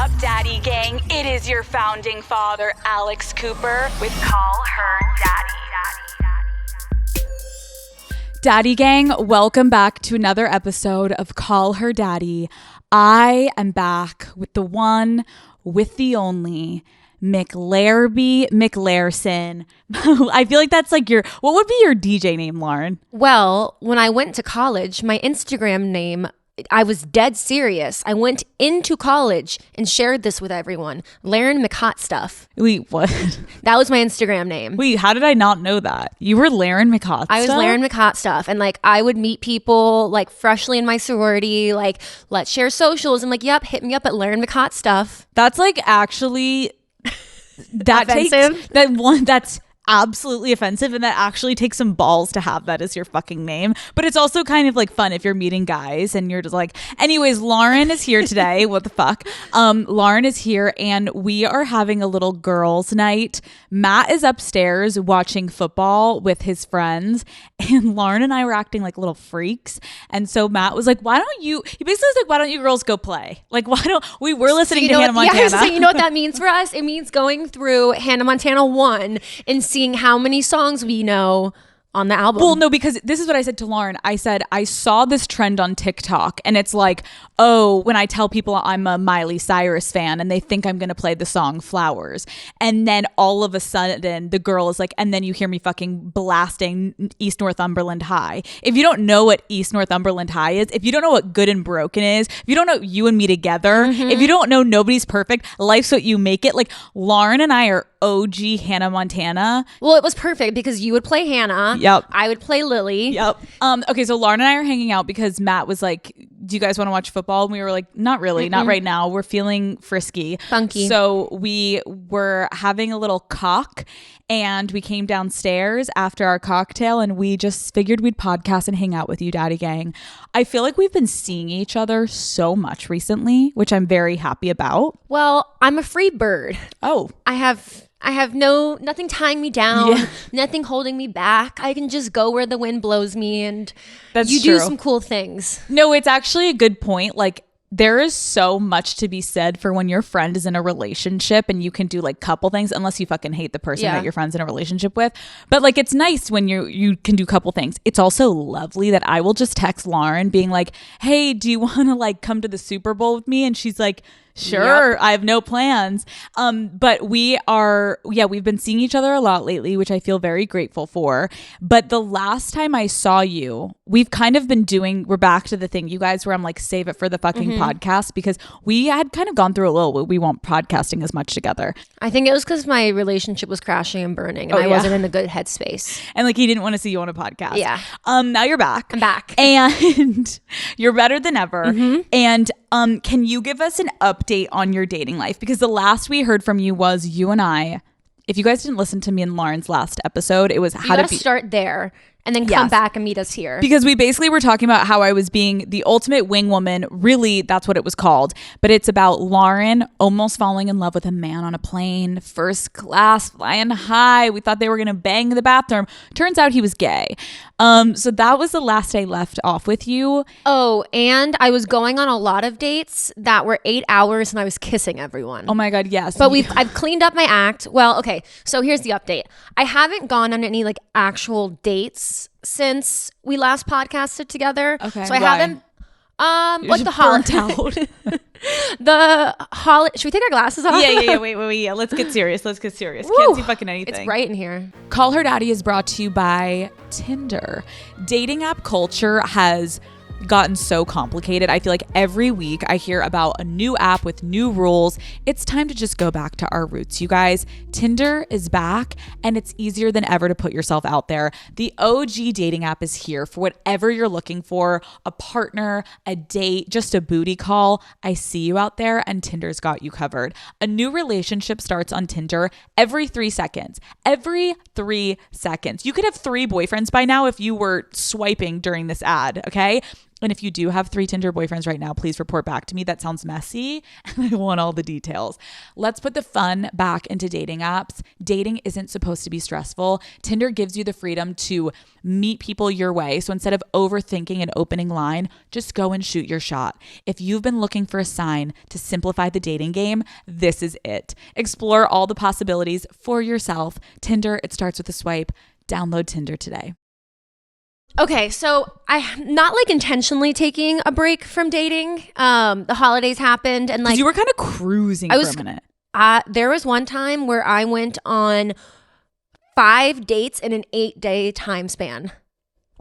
up, Daddy Gang? It is your founding father, Alex Cooper, with Call Her Daddy. Daddy Gang, welcome back to another episode of Call Her Daddy. I am back with the one, with the only, McLarson. I feel like that's like what would be your DJ name, Lauren? Well, when I went to college, my Instagram name, I was dead serious. I went into college and shared this with everyone. Laren McHot Stuff. Wait, what? That was my Instagram name. Wait, how did I not know that? You were Laren McHot Stuff? I was Laren McHot Stuff. And I would meet people freshly in my sorority, let's share socials. I'm yep, hit me up at Laren McHot Stuff. That's actually... That offensive? That's absolutely offensive, and that actually takes some balls to have that as your fucking name. But it's also kind of fun if you're meeting guys and you're just anyways, Lauren is here today. What the fuck? Lauren is here and we are having a little girls' night. Matt is upstairs watching football with his friends, and Lauren and I were acting like little freaks. And so Matt was like, he basically was like, why don't you girls go play? We were listening to Hannah Montana. Yeah, so you know what that means for us? It means going through Hannah Montana 1 and seeing how many songs we know on the album. Well, no, because this is what I said to Lauren. I said, I saw this trend on TikTok and it's when I tell people I'm a Miley Cyrus fan and they think I'm going to play the song Flowers. And then all of a sudden the girl is and then you hear me fucking blasting East Northumberland High. If you don't know what East Northumberland High is, if you don't know what Good and Broken is, if you don't know You and Me Together, if you don't know Nobody's Perfect, Life's What You Make It, Lauren and I are OG Hannah Montana. Well, it was perfect because you would play Hannah. Yep. I would play Lily. Yep. Okay, so Lauren and I are hanging out because Matt was like, do you guys want to watch football? And we were like, not really, not right now. We're feeling frisky. Funky. So we were having a little cock and we came downstairs after our cocktail and we just figured we'd podcast and hang out with you, Daddy Gang. I feel like we've been seeing each other so much recently, which I'm very happy about. Well, I'm a free bird. Oh. I have nothing tying me down, nothing holding me back. I can just go where the wind blows me and That's you true. do some cool things. No, it's actually a good point. There is so much to be said for when your friend is in a relationship and you can do couple things, unless you fucking hate the person that your friend's in a relationship with. But it's nice when you can do couple things. It's also lovely that I will just text Lauren being like, hey, do you want to come to the Super Bowl with me? And she's like, sure, yep. I have no plans. But we've been seeing each other a lot lately, which I feel very grateful for. But the last time I saw you, we've kind of been we're back to the thing, you guys, where I'm save it for the fucking podcast, because we had kind of gone through a little, we weren't podcasting as much together. I think it was because my relationship was crashing and burning and I wasn't in a good headspace. And he didn't want to see you on a podcast. Yeah. Now you're back. I'm back. And you're better than ever. And can you give us an update on your dating life? Because the last we heard from you was you and I. If you guys didn't listen to me and Lauren's last episode, it was how to start there and then come back and meet us here. Because we basically were talking about how I was being the ultimate wing woman. Really, that's what it was called. But it's about Lauren almost falling in love with a man on a plane, first class, flying high. We thought they were going to bang in the bathroom. Turns out he was gay. So that was the last I left off with you. Oh, and I was going on a lot of dates that were 8 hours and I was kissing everyone. Oh my God, yes. But I've cleaned up my act. Well, okay. So here's the update. I haven't gone on any actual dates since we last podcasted together. Okay. So I haven't the holiday. Should we take our glasses off? Yeah. Wait. Let's get serious. Woo. Can't see fucking anything. It's bright in here. Call Her Daddy is brought to you by Tinder. Dating app culture has gotten so complicated. I feel like every week I hear about a new app with new rules. It's time to just go back to our roots, you guys. Tinder is back and it's easier than ever to put yourself out there. The OG dating app is here for whatever you're looking for, a partner, a date, just a booty call. I see you out there and Tinder's got you covered. A new relationship starts on Tinder every 3 seconds. Every 3 seconds. You could have 3 boyfriends by now if you were swiping during this ad, okay? And if you do have 3 Tinder boyfriends right now, please report back to me. That sounds messy and I want all the details. Let's put the fun back into dating apps. Dating isn't supposed to be stressful. Tinder gives you the freedom to meet people your way. So instead of overthinking an opening line, just go and shoot your shot. If you've been looking for a sign to simplify the dating game, this is it. Explore all the possibilities for yourself. Tinder, it starts with a swipe. Download Tinder today. Okay, so I'm not like intentionally taking a break from dating. The holidays happened and like you were kind of cruising for a minute. There was one time where I went on 5 dates in an 8-day time span.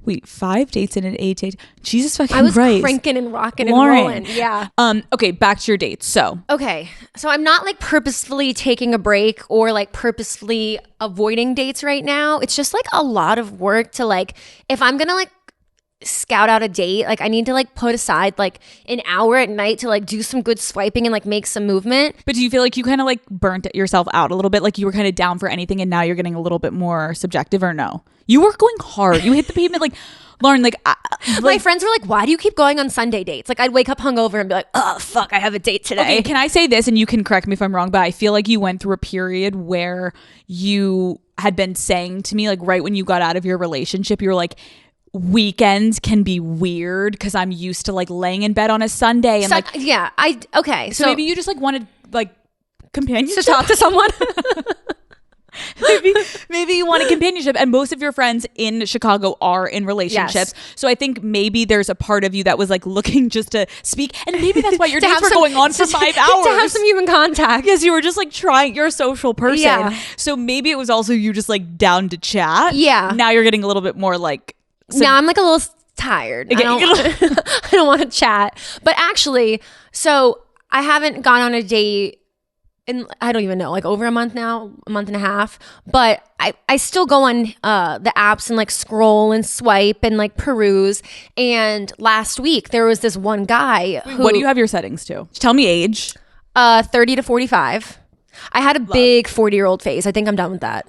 Wait, 5 dates in an 8-day? Jesus fucking Christ. I was Christ. cranking and rocking Lauren. and rolling. Yeah. Okay, back to your dates. So I'm not like purposefully taking a break or like purposefully avoiding dates right now. It's just like a lot of work to like, if I'm gonna like scout out a date, like I need to like put aside like an hour at night to like do some good swiping and like make some movement. But do you feel like you kind of like burnt yourself out a little bit? Like you were kind of down for anything and now you're getting a little bit more subjective, or no? You were going hard. You hit the pavement like, Lauren, like my friends were like, why do you keep going on Sunday dates? Like I'd wake up hungover and be like, oh fuck, I have a date today. Okay, can I say this, and you can correct me if I'm wrong, but I feel like you went through a period where you had been saying to me, like right when you got out of your relationship, you were like, weekends can be weird because I'm used to like laying in bed on a Sunday and so maybe you just like wanted like companionship to talk to someone. maybe you want a companionship, and most of your friends in Chicago are in relationships. Yes. So I think maybe there's a part of you that was like looking just to speak, and maybe that's why your dates were going on for 5 hours. To have some human contact. Yes, you were just like trying, you're a social person. Yeah. So maybe it was also you just like down to chat. Yeah. Now you're getting a little bit more like... now I'm like a little tired. I don't want to chat. But actually, so I haven't gone on a date in, I don't even know, like over a month now, a month and a half. But I still go on the apps and like scroll and swipe and like peruse. And last week there was this one guy who... What do you have your settings to? Tell me age. 30 to 45. I had a big 40-year-old phase. I think I'm done with that.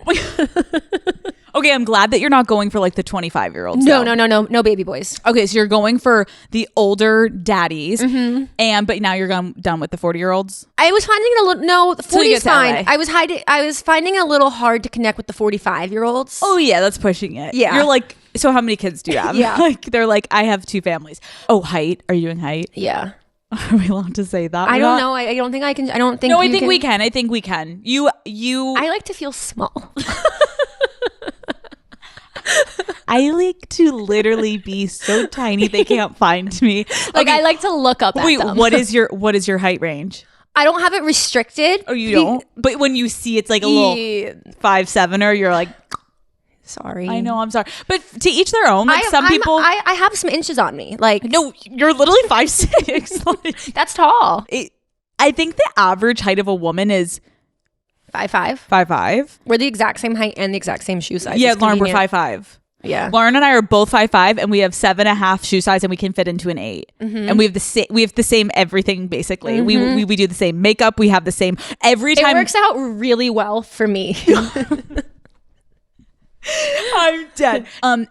Okay, I'm glad that you're not going for like the 25-year-olds. No baby boys. Okay, so you're going for the older daddies, but now you're done with the 40-years. I was finding it a little. No, the 40 is fine. I was finding it a little hard to connect with the 45-year-olds. Oh yeah, that's pushing it. Yeah, you're like, so how many kids do you have? Yeah, like they're like, I have 2 families. Oh, height? Are you doing height? Yeah. Are we allowed to say that? I don't know. I don't think I can. I don't think. No, I think we can. I think we can. You. I like to feel small. I like to literally be so tiny they can't find me. Like I like to look up at them. What is your height range? I don't have it restricted. Oh, you don't? But when you see it's like a little 5'7", you're like, sorry. I know, I'm sorry. But to each their own. Like people I have some inches on me. Like no, you're literally 5'6". Like, that's tall. I think the average height of a woman is 5'5". 5'5". We're the exact same height and the exact same shoe size. Yeah, Lauren, we're 5'5". Yeah, Lauren and I are both 5'5", and we have 7.5 shoe size, and we can fit into an 8. And we have the same everything basically. We do the same makeup. We have the same every time. It works out really well for me. I'm dead.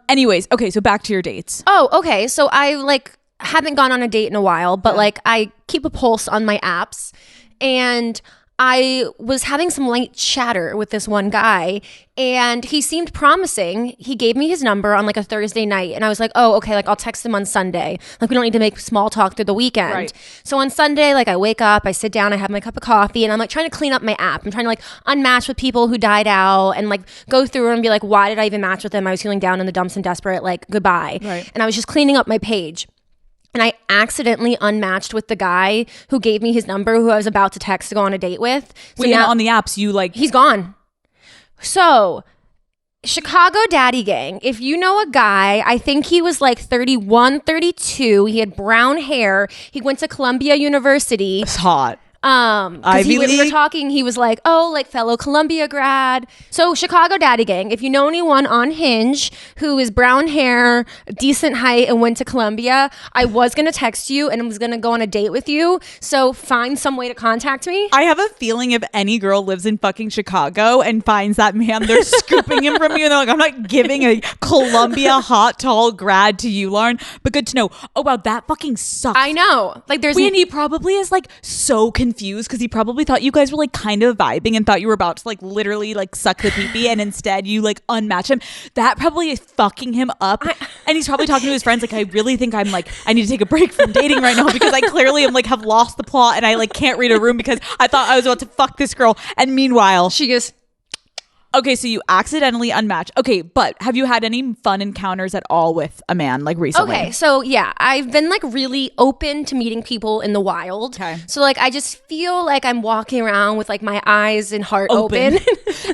Anyways, okay, so back to your dates. Oh, okay. So I like haven't gone on a date in a while, but like I keep a pulse on my apps, and I was having some light chatter with this one guy, and he seemed promising. He gave me his number on like a Thursday night, and I was like, oh, okay, like I'll text him on Sunday. Like we don't need to make small talk through the weekend. Right. So on Sunday, like I wake up, I sit down, I have my cup of coffee, and I'm like trying to clean up my app. I'm trying to like unmatch with people who died out and like go through and be like, why did I even match with them? I was feeling down in the dumps and desperate, like goodbye. Right. And I was just cleaning up my page. And I accidentally unmatched with the guy who gave me his number, who I was about to text to go on a date with. So now on the apps, you like... He's gone. So, Chicago Daddy Gang, if you know a guy, I think he was like 31, 32. He had brown hair. He went to Columbia University. It's hot. We were talking, he was like, oh, like fellow Columbia grad. So Chicago Daddy Gang, if you know anyone on Hinge who is brown hair, decent height, and went to Columbia, I was going to text you and was going to go on a date with you. So find some way to contact me. I have a feeling if any girl lives in fucking Chicago and finds that man, they're scooping him from you. And they're like, I'm not giving a Columbia hot, tall grad to you, Lauren. But good to know. Oh, wow, that fucking sucks. I know. Like there's... And he probably is like so confused because he probably thought you guys were like kind of vibing and thought you were about to like literally like suck the pee-pee and instead you like unmatch him. That probably is fucking him up. And he's probably talking to his friends like, I really think I'm like, I need to take a break from dating right now because I clearly am like have lost the plot and I like can't read a room because I thought I was about to fuck this girl. And meanwhile, she goes... Okay, so you accidentally unmatched. Okay, but have you had any fun encounters at all with a man like recently? Okay, so yeah, I've been like really open to meeting people in the wild. Okay. So like I just feel like I'm walking around with like my eyes and heart open.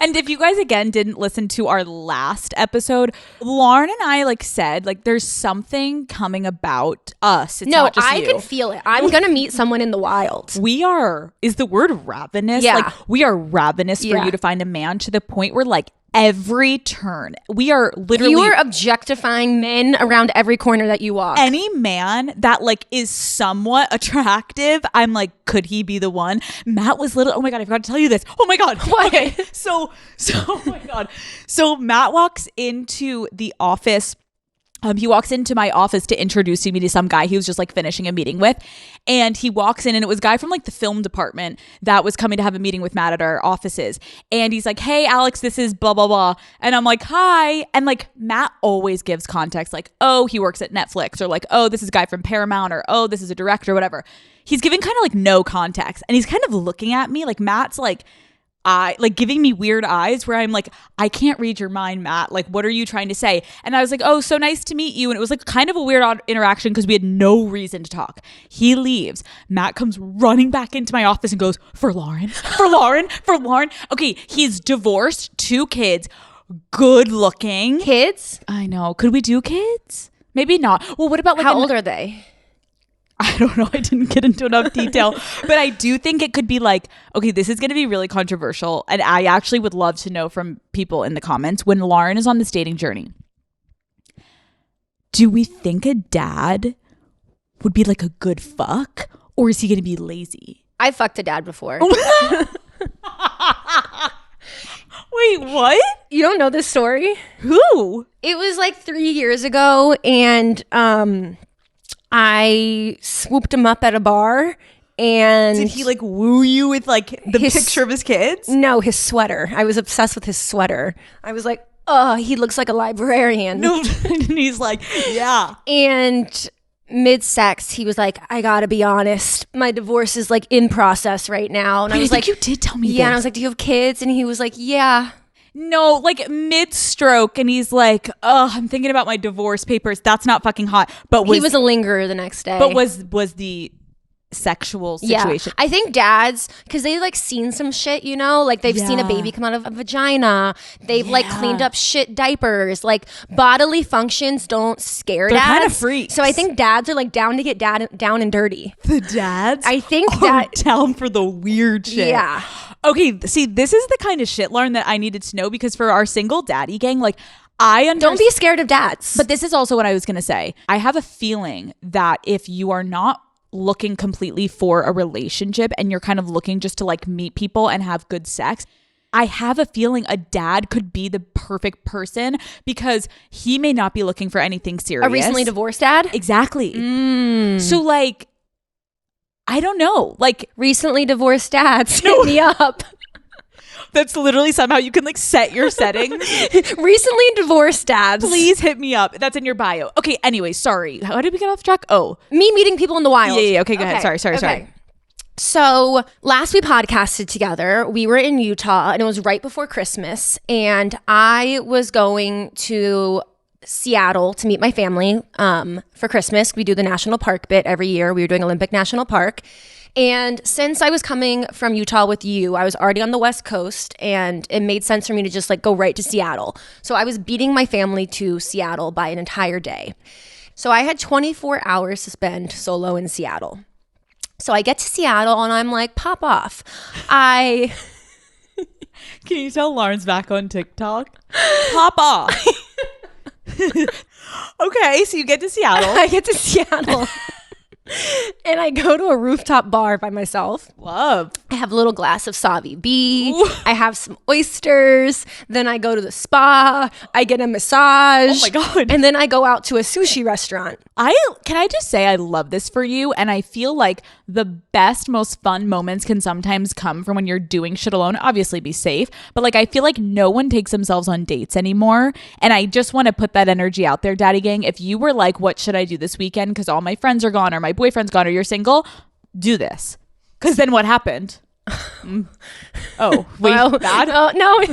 And if you guys again didn't listen to our last episode, Lauren and I like said like there's something coming about us. It's not just I can feel it. I'm gonna meet someone in the wild. We are, is the word ravenous? Yeah. Like we are ravenous for you to find a man to the point where like every turn we are literally, you are objectifying men around every corner that you walk. Any man that like is somewhat attractive, I'm like, could he be the one? Matt was oh my god, I forgot to tell you this. Oh my god. What? Okay, so oh my god, so Matt walks into the office. He walks into my office to introduce me to some guy he was just like finishing a meeting with. And he walks in and it was a guy from like the film department that was coming to have a meeting with Matt at our offices. And he's like, hey, Alex, this is blah, blah, blah. And I'm like, hi. And like Matt always gives context like, oh, he works at Netflix, or like, oh, this is a guy from Paramount, or oh, this is a director, whatever. He's giving kind of like no context. And he's kind of looking at me like Matt's like, giving me weird eyes where I'm like, I can't read your mind, Matt. Like, what are you trying to say? And I was like, oh, so nice to meet you. And it was like kind of a weird odd interaction because we had no reason to talk. He leaves. Matt comes running back into my office and goes, for Lauren, for Lauren, for Lauren. Okay, he's divorced, 2 kids, good looking. Kids? I know. Could we do kids? Maybe not. Well, what about like... How old are they? I don't know. I didn't get into enough detail, but I do think it could be like, okay, this is going to be really controversial. And I actually would love to know from people in the comments, when Lauren is on this dating journey, do we think a dad would be like a good fuck, or is he going to be lazy? I fucked a dad before. Wait, what? You don't know this story? Who? It was like 3 years ago, and I swooped him up at a bar. And did he like woo you with like the picture of his kids? No, his sweater. I was obsessed with his sweater. I was like, oh, he looks like a librarian. No, and he's like, yeah. And mid-sex, he was like, I gotta be honest, my divorce is like in process right now. And I was like, you did tell me yeah. this. And I was like, do you have kids? And he was like, yeah. No, like mid-stroke, and he's like, oh, I'm thinking about my divorce papers. That's not fucking hot. But he was a lingerer the next day. But was the sexual situation? Yeah. I think dads, because they've like seen some shit, you know, like they've seen a baby come out of a vagina. They've like cleaned up shit diapers. Like bodily functions don't scare dads. They're kind of freaks. So I think dads are like down to get down and dirty. The dads? I think are down for the weird shit. Yeah. Okay, see, this is the kind of shit, Lauren, that I needed to know, because for our single daddy gang, like, don't be scared of dads. But this is also what I was going to say. I have a feeling that if you are not looking completely for a relationship and you're kind of looking just to like meet people and have good sex, I have a feeling a dad could be the perfect person, because he may not be looking for anything serious. A recently divorced dad? Exactly. So like, I don't know, like recently divorced dads, hit me up. That's literally somehow you can like set your settings. Recently divorced dads. Please hit me up. That's in your bio. Okay, anyway, sorry. How did we get off track? Oh. Me meeting people in the wild. Yeah. Okay, go ahead. Sorry. So last we podcasted together, we were in Utah, and it was right before Christmas, and I was going to Seattle to meet my family for Christmas. We do the national park bit every year. We were doing Olympic National Park. And since I was coming from Utah with you, I was already on the West Coast, and it made sense for me to just like go right to Seattle. So I was beating my family to Seattle by an entire day. So I had 24 hours to spend solo in Seattle. So I get to Seattle and I'm like, pop off. Can you tell Lauren's back on TikTok? Pop off. Okay, so you get to Seattle. I get to Seattle. And I go to a rooftop bar by myself. Love. I have a little glass of Savi B. Ooh. I have some oysters. Then I go to the spa. I get a massage. Oh my God. And then I go out to a sushi restaurant. Can I just say I love this for you, and I feel like the best, most fun moments can sometimes come from when you're doing shit alone. Obviously be safe, but like I feel like no one takes themselves on dates anymore, and I just want to put that energy out there, Daddy Gang. If you were like, what should I do this weekend because all my friends are gone or my boyfriend's gone or you're single, do this. Because then what happened? Oh, wait, well, bad? No,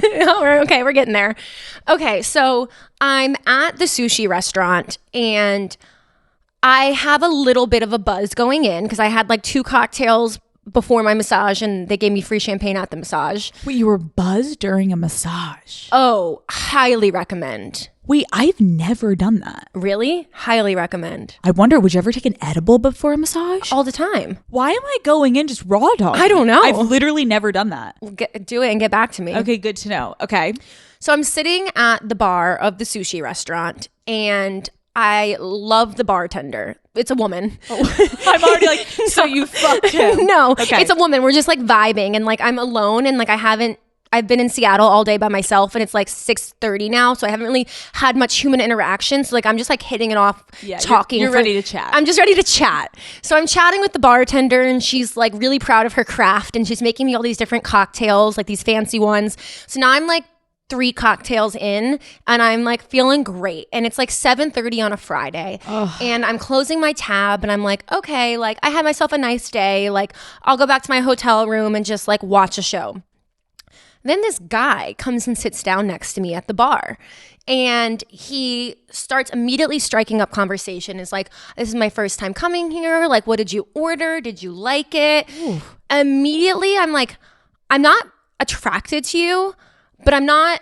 we're getting there. Okay, so I'm at the sushi restaurant and I have a little bit of a buzz going in because I had like 2 cocktails before my massage and they gave me free champagne at the massage. Wait, you were buzzed during a massage? Oh, highly recommend. Wait, I've never done that. Really? Highly recommend. I wonder, would you ever take an edible before a massage? All the time. Why am I going in just raw dog? I don't know. I've literally never done that. Do it and get back to me. Okay, good to know. Okay. So I'm sitting at the bar of the sushi restaurant and I love the bartender. It's a woman. Oh. I'm already like, so you fucked him. No, okay. It's a woman. We're just like vibing and like I'm alone and like I've been in Seattle all day by myself and it's like 6:30 now. So I haven't really had much human interaction. So like I'm just like hitting it off, talking. You're ready to chat. I'm just ready to chat. So I'm chatting with the bartender and she's like really proud of her craft and she's making me all these different cocktails, like these fancy ones. So now I'm like 3 cocktails in and I'm like feeling great. And it's like 7:30 on a Friday. Ugh. And I'm closing my tab and I'm like, okay, like I had myself a nice day. Like I'll go back to my hotel room and just like watch a show. Then this guy comes and sits down next to me at the bar and he starts immediately striking up conversation. Is like, this is my first time coming here. Like, what did you order? Did you like it? Ooh. Immediately, I'm like, I'm not attracted to you, but I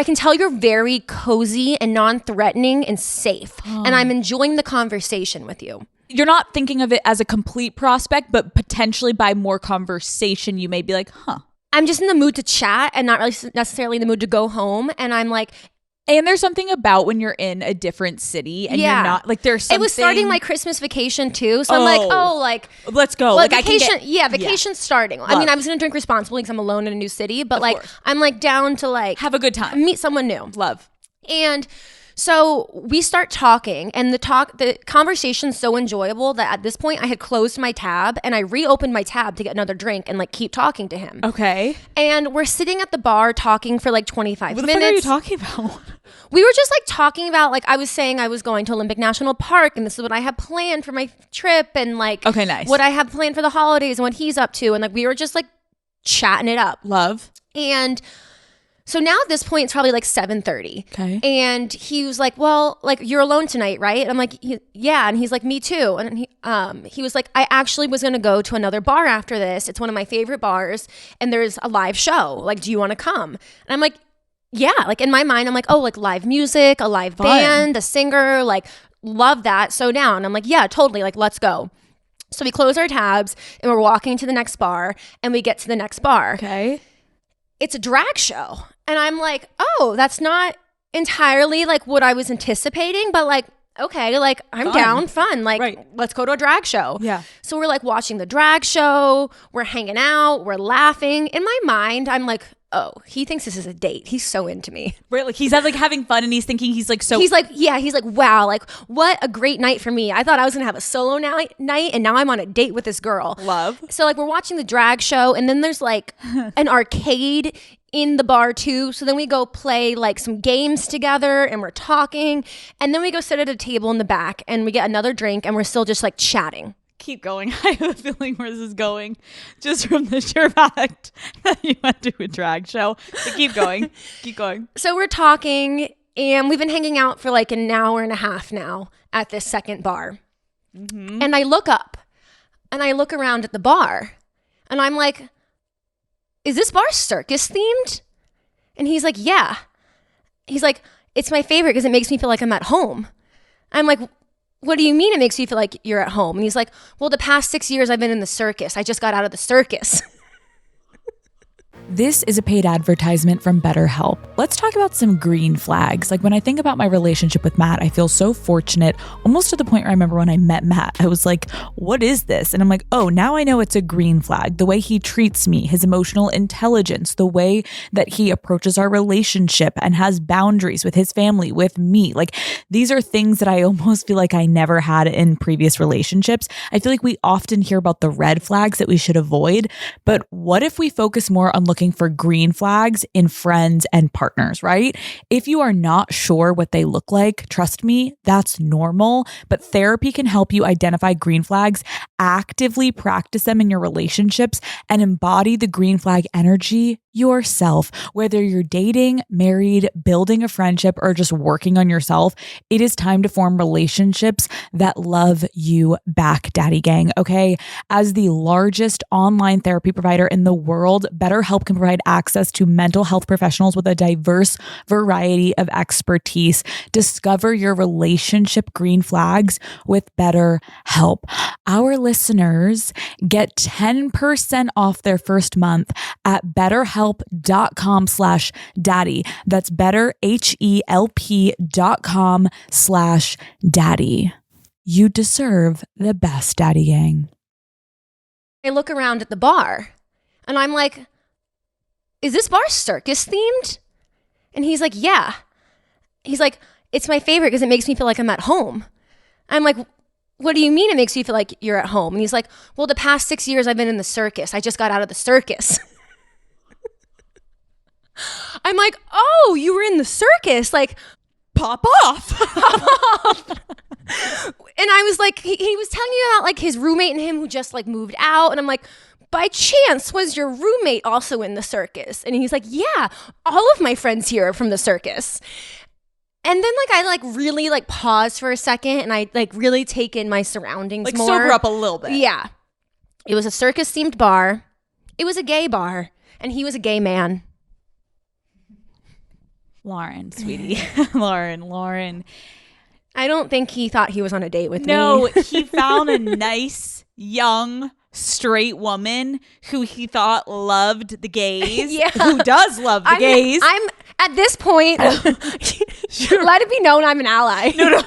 can tell you're very cozy and non-threatening and safe. And I'm enjoying the conversation with you. You're not thinking of it as a complete prospect, but potentially by more conversation, you may be like, huh. I'm just in the mood to chat and not really necessarily in the mood to go home. And I'm like, and there's something about when you're in a different city and you're not like there's something. It was starting my Christmas vacation too. So I'm like, let's go. Like vacation. Vacation's starting. Love. I mean, I was going to drink responsibly because I'm alone in a new city, but like I'm like down to like have a good time. Meet someone new. Love. And so we start talking and the conversation's so enjoyable that at this point I had closed my tab and I reopened my tab to get another drink and like keep talking to him. Okay. And we're sitting at the bar talking for like 25 minutes. What the fuck are you talking about? We were just like talking about like I was saying I was going to Olympic National Park and this is what I have planned for my trip and like nice. What I have planned for the holidays and what he's up to and like we were just like chatting it up. Love. And so now at this point, it's probably like 7:30. Okay. And he was like, well, like you're alone tonight, right? And I'm like, yeah. And he's like, me too. And he was like, I actually was going to go to another bar after this. It's one of my favorite bars. And there's a live show. Like, do you want to come? And I'm like, yeah. Like in my mind, I'm like, oh, like live music, a live band, a singer, like love that. So down. I'm like, yeah, totally. Like, let's go. So we close our tabs and we're walking to the next bar and we get to the next bar. Okay. It's a drag show. And I'm like, oh, that's not entirely like what I was anticipating, but like, okay, like I'm down, fun. Like, let's go to a drag show. Yeah. So we're like watching the drag show. We're hanging out. We're laughing. In my mind, I'm like, oh, he thinks this is a date. He's so into me. Right. Like he's like having fun and he's thinking he's like so. He's like, wow, like what a great night for me. I thought I was going to have a solo night and now I'm on a date with this girl. Love. So like we're watching the drag show and then there's like an arcade in the bar too. So then we go play like some games together and we're talking and then we go sit at a table in the back and we get another drink and we're still just like chatting. Keep going. I have a feeling where this is going just from the sheer fact that you went to a drag show. So keep going. Keep going. So we're talking and we've been hanging out for like an hour and a half now at this second bar. Mm-hmm. And I look up and I look around at the bar and I'm like, is this bar circus themed? And he's like, yeah. He's like, it's my favorite because it makes me feel like I'm at home. I'm like, what do you mean it makes you feel like you're at home? And he's like, well, the past 6 years I've been in the circus. I just got out of the circus. This is a paid advertisement from BetterHelp. Let's talk about some green flags. Like when I think about my relationship with Matt, I feel so fortunate, almost to the point where I remember when I met Matt, I was like, what is this? And I'm like, oh, now I know it's a green flag. The way he treats me, his emotional intelligence, the way that he approaches our relationship and has boundaries with his family, with me. Like these are things that I almost feel like I never had in previous relationships. I feel like we often hear about the red flags that we should avoid, but what if we focus more on looking for green flags in friends and partners, right? If you are not sure what they look like, trust me, that's normal, but therapy can help you identify green flags, actively practice them in your relationships, and embody the green flag energy yourself. Whether you're dating, married, building a friendship, or just working on yourself, it is time to form relationships that love you back, Daddy Gang, okay? As the largest online therapy provider in the world, BetterHelp can provide access to mental health professionals with a diverse variety of expertise. Discover your relationship green flags with BetterHelp. Our listeners get 10% off their first month at betterhelp.com/daddy. That's betterhelp.com/daddy. You deserve the best, Daddy Gang. I look around at the bar and I'm like, is this bar circus themed? And he's like, yeah. He's like, it's my favorite because it makes me feel like I'm at home. I'm like, what do you mean it makes you feel like you're at home? And he's like, well, the past 6 years I've been in the circus. I just got out of the circus. I'm like, oh, you were in the circus. Like, pop off. Pop off. And I was like, he was telling me about like his roommate and him who just like moved out. And I'm like, by chance, was your roommate also in the circus? And he's like, yeah, all of my friends here are from the circus. And then like I like really like paused for a second and I like really take in my surroundings like more. Sober up a little bit. Yeah. It was a circus themed bar. It was a gay bar. And he was a gay man. Lauren, sweetie. Lauren. I don't think he thought he was on a date with me. No, he found a nice, young, straight woman who he thought loved the gays. Yeah. Who does love the gays. I'm at this point, sure. Let it be known I'm an ally. No.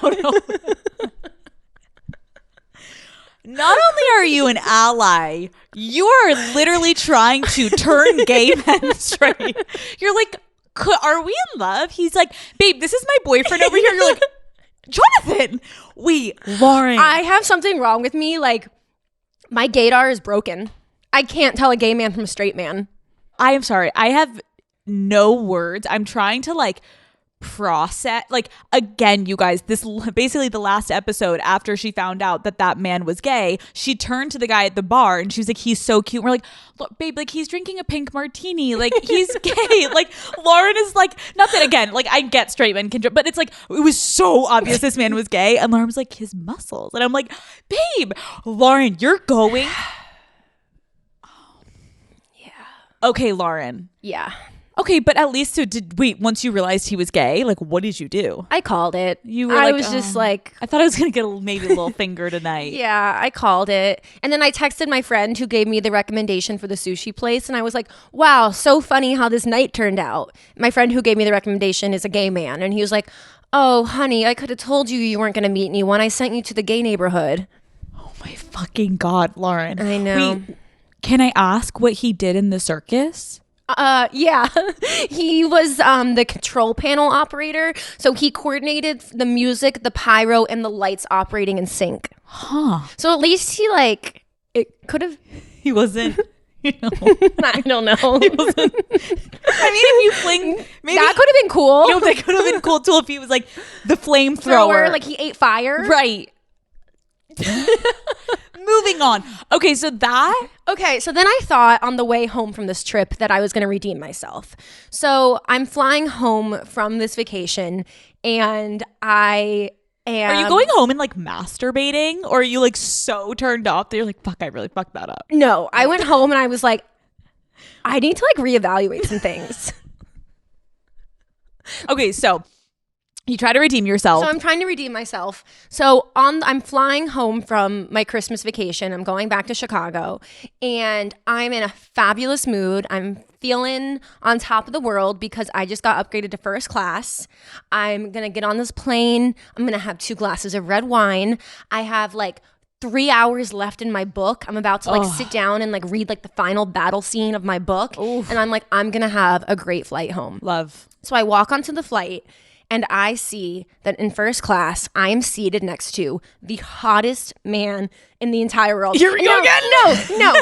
Not only are you an ally, you are literally trying to turn gay men straight. You're like, are we in love? He's like, babe, this is my boyfriend over here. You're like, Jonathan. Wait, Lauren. I have something wrong with me. Like, my gaydar is broken. I can't tell a gay man from a straight man. I am sorry. I have no words. I'm trying to like process. Like, again, you guys, this basically the last episode after she found out that that man was gay, she turned to the guy at the bar and she was like, he's so cute. And we're like, look, babe, like he's drinking a pink martini. Like he's gay. Like Lauren is like, not that again, like I get straight men can drink, but it's like, it was so obvious this man was gay. And Lauren was like, his muscles. And I'm like, babe, Lauren, you're going. Yeah. Okay, Lauren. Yeah. Okay, but at least once you realized he was gay, like what did you do? I called it. You were I like, was just like, I thought I was going to get maybe a little finger tonight. Yeah, I called it. And then I texted my friend who gave me the recommendation for the sushi place. And I was like, wow, so funny how this night turned out. My friend who gave me the recommendation is a gay man. And he was like, oh, honey, I could have told you weren't going to meet anyone. I sent you to the gay neighborhood. Oh my fucking God, Lauren. I know. Wait, can I ask what he did in the circus? Yeah, he was the control panel operator. So he coordinated the music, the pyro, and the lights operating in sync. Huh. So at least he like, it could have. He wasn't. You know. I don't know. He wasn't. I mean, if you fling, maybe that could have been cool. You know, that could have been cool too if he was like the flamethrower. Like he ate fire. Right. Moving on. Okay, so then I thought on the way home from this trip that I was going to redeem myself. So I'm flying home from this vacation and I am... Are you going home and like masturbating? Or are you like so turned off that you're like, fuck, I really fucked that up? No, I went home and I was like, I need to like reevaluate some things. Okay, so You try to redeem yourself. So I'm trying to redeem myself. So I'm flying home from my Christmas vacation. I'm going back to Chicago and I'm in a fabulous mood. I'm feeling on top of the world because I just got upgraded to first class. I'm going to get on this plane. I'm going to have 2 glasses of red wine. I have like 3 hours left in my book. I'm about to sit down and like read like the final battle scene of my book. Oof. And I'm like, I'm going to have a great flight home. Love. So I walk onto the flight. And I see that in first class, I am seated next to the hottest man in the entire world. Here we go again? No.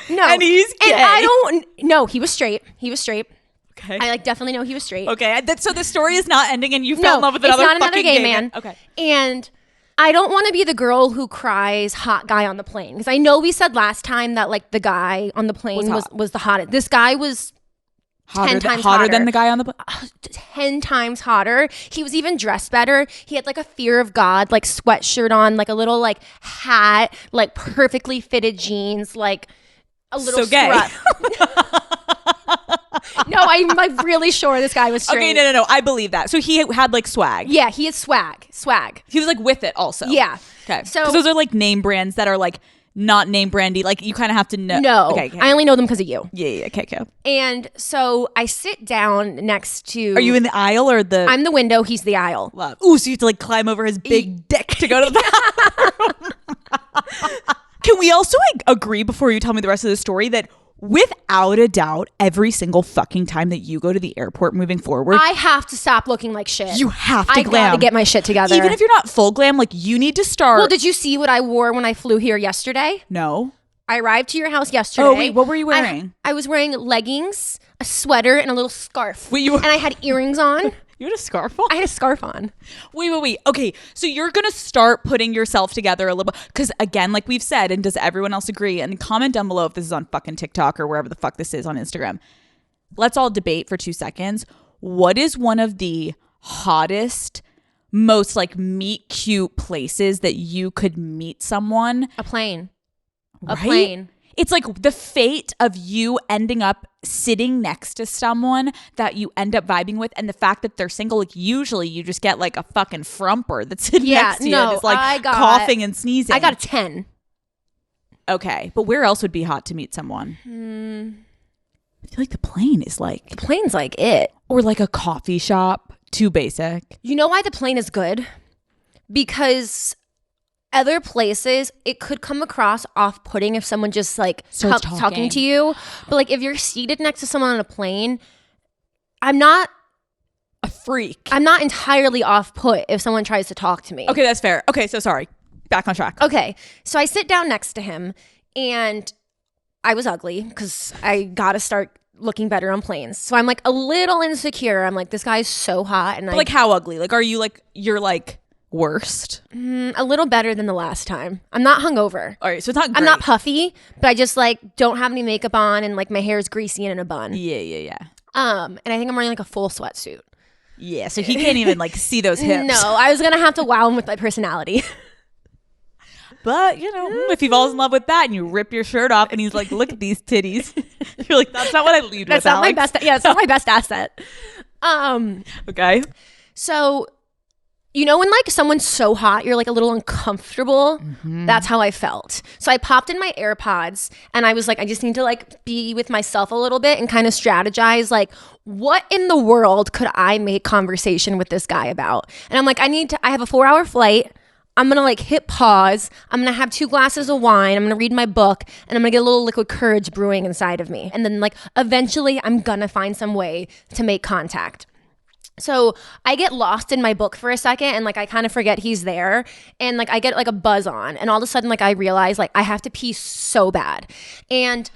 And he's gay. And I don't, no, he was straight. Okay. I like definitely know he was straight. Okay. So the story is not ending and you fell in love with another fucking gay man. Okay. And I don't want to be the girl who cries hot guy on the plane. Because I know we said last time that like the guy on the plane was the hottest. This guy was hotter than the guy on the 10 times hotter. He was even dressed better. He had like a fear of God like sweatshirt on, like a little like hat, like perfectly fitted jeans, like a little strut. No, I'm like really sure this guy was straight. Okay, no. I believe that. So he had like swag. Yeah, he had swag. He was like with it also. Yeah. Okay. So those are like name brands that are like not name brandy, like you kind of have to know. No, okay. I only know them because of you. Yeah. Okay. And so I sit down next to. Are you in the aisle or the? I'm the window. He's the aisle. Love. Ooh, so you have to like climb over his big dick to go to the bathroom. Can we also like agree before you tell me the rest of the story that without a doubt, every single fucking time that you go to the airport moving forward, I have to stop looking like shit. You have to I glam. gotta get my shit together. Even if you're not full glam, like you need to start. Well, did you see what I wore when I flew here yesterday? No. I arrived to your house yesterday. Oh, wait, what were you wearing? I was wearing leggings, a sweater, and a little scarf. Wait, and I had earrings on. You had a scarf on? I had a scarf on. Wait. Okay, so you're going to start putting yourself together a little bit. Because again, like we've said, and does everyone else agree? And comment down below if this is on fucking TikTok or wherever the fuck this is on Instagram. Let's all debate for 2 seconds. What is one of the hottest, most like meet cute places that you could meet someone? A plane. Right? A plane. It's like the fate of you ending up sitting next to someone that you end up vibing with, and the fact that they're single. Like usually you just get like a fucking frumper that's sitting next to you and is like coughing and sneezing. I got a 10. Okay, but where else would be hot to meet someone? I feel like the plane is like... The plane's like it. Or like a coffee shop. Too basic. You know why the plane is good? Because... other places, it could come across off-putting if someone just like talking to you. But like if you're seated next to someone on a plane, I'm not a freak. I'm not entirely off-put if someone tries to talk to me. Okay, that's fair. Okay, so sorry. Back on track. Okay, so I sit down next to him and I was ugly because I got to start looking better on planes. So I'm like a little insecure. I'm like, this guy's so hot. And like how ugly? Like, are you like, you're like... worst? A little better than the last time. I'm not hungover. All right, so it's not great. I'm not puffy, but I just like don't have any makeup on and like my hair is greasy and in a bun. Yeah. And I think I'm wearing like a full sweatsuit. Yeah, so he can't even like see those hips. No, I was gonna have to wow him with my personality. But you know, if he falls in love with that and you rip your shirt off and he's like, "Look at these titties," you're like, "That's not what I lead with." That's not Alex. my best. Yeah, it's not my best asset. Okay. So. You know when like someone's so hot, you're like a little uncomfortable? Mm-hmm. That's how I felt. So I popped in my AirPods and I was like, I just need to like be with myself a little bit and kind of strategize like, what in the world could I make conversation with this guy about? And I'm like, I have a 4-hour flight. I'm going to like hit pause. I'm going to have 2 glasses of wine. I'm going to read my book and I'm going to get a little liquid courage brewing inside of me. And then like eventually I'm going to find some way to make contact. So I get lost in my book for a second and like I kind of forget he's there and like I get like a buzz on and all of a sudden like I realize like I have to pee so bad. And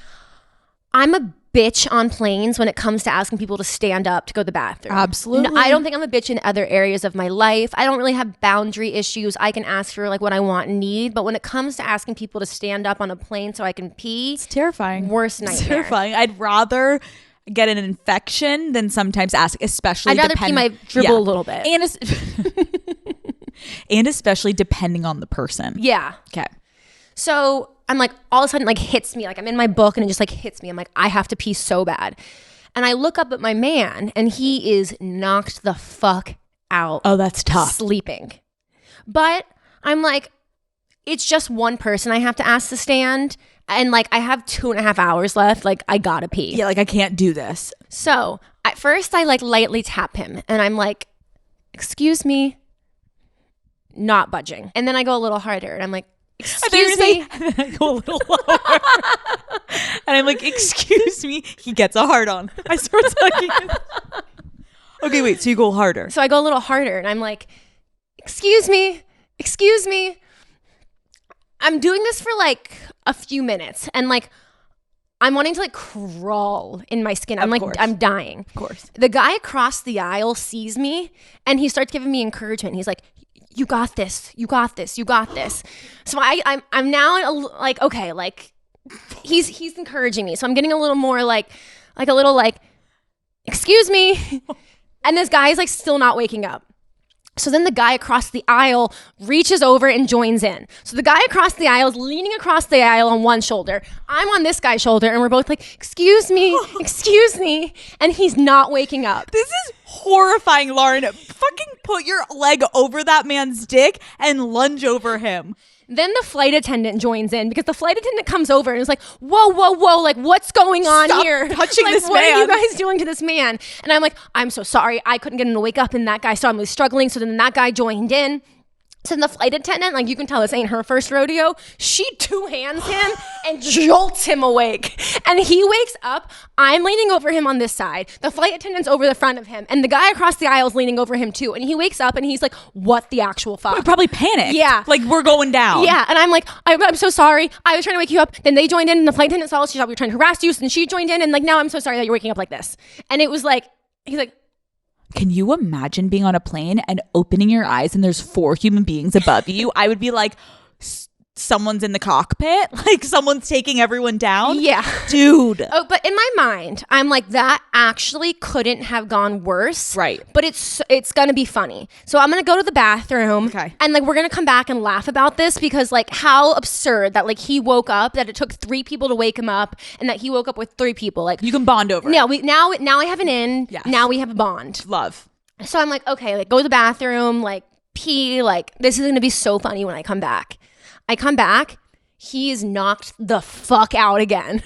I'm a bitch on planes when it comes to asking people to stand up to go to the bathroom. Absolutely. I don't think I'm a bitch in other areas of my life. I don't really have boundary issues. I can ask for like what I want and need. But when it comes to asking people to stand up on a plane so I can pee. It's terrifying. Worst nightmare. It's terrifying. I'd rather... get an infection than sometimes ask, especially I'd rather pee my dribble a little bit. And especially depending on the person. Yeah. Okay. So I'm like, all of a sudden like hits me. Like I'm in my book and it just like hits me. I'm like, I have to pee so bad. And I look up at my man and he is knocked the fuck out. Oh, that's tough. Sleeping. But I'm like, it's just one person I have to ask to stand. And like, I have 2.5 hours left. Like, I gotta pee. Yeah, like I can't do this. So at first I like lightly tap him and I'm like, excuse me, not budging. And then I go a little harder and I'm like, excuse me. And then I go a little lower. And I'm like, excuse me. He gets a hard on. I start sucking his. Okay, wait. So you go harder. So I go a little harder and I'm like, excuse me. I'm doing this for like a few minutes and like I'm wanting to like crawl in my skin. I'm like, I'm dying. Of course. The guy across the aisle sees me and he starts giving me encouragement. He's like, you got this. You got this. You got this. So I'm now like, okay, like he's encouraging me. So I'm getting a little more like a little like, excuse me. And this guy is like still not waking up. So then the guy across the aisle reaches over and joins in. So the guy across the aisle is leaning across the aisle on one shoulder. I'm on this guy's shoulder and we're both like, excuse me. And he's not waking up. This is horrifying, Lauren. Fucking put your leg over that man's dick and lunge over him. Then the flight attendant joins in because the flight attendant comes over and is like, whoa, like what's going on Stop here? touching like, this what man. are you guys doing to this man? And I'm like, I'm so sorry. I couldn't get him to wake up and that guy saw me struggling. So then that guy joined in. So then the flight attendant, like you can tell this ain't her first rodeo. She two-hands him and jolts him awake. And he wakes up. I'm leaning over him on this side. The flight attendant's over the front of him. And the guy across the aisle is leaning over him too. And he wakes up and he's like, what the actual fuck? We probably panicked. Yeah. Like we're going down. Yeah. And I'm like, I'm so sorry. I was trying to wake you up. Then they joined in and the flight attendant saw us. She thought we were trying to harass you. So then she joined in and like, now I'm so sorry that you're waking up like this. And it was like, he's like, can you imagine being on a plane and opening your eyes and there's 4 human beings above you? I would be like, someone's in the cockpit? Like someone's taking everyone down? yeah. Dude. Oh, but in my mind, I'm like, that actually couldn't have gone worse. Right. But it's going to be funny. So I'm going to go to the bathroom. Okay. And like, we're going to come back and laugh about this because like how absurd that like he woke up, that it took 3 people to wake him up and that he woke up with 3 people. Like You can bond over no, it. now I have an in. Yes. Now we have a bond. Love. So I'm like, okay, like go to the bathroom, like pee, like this is going to be so funny when I come back. I come back. He is knocked the fuck out again.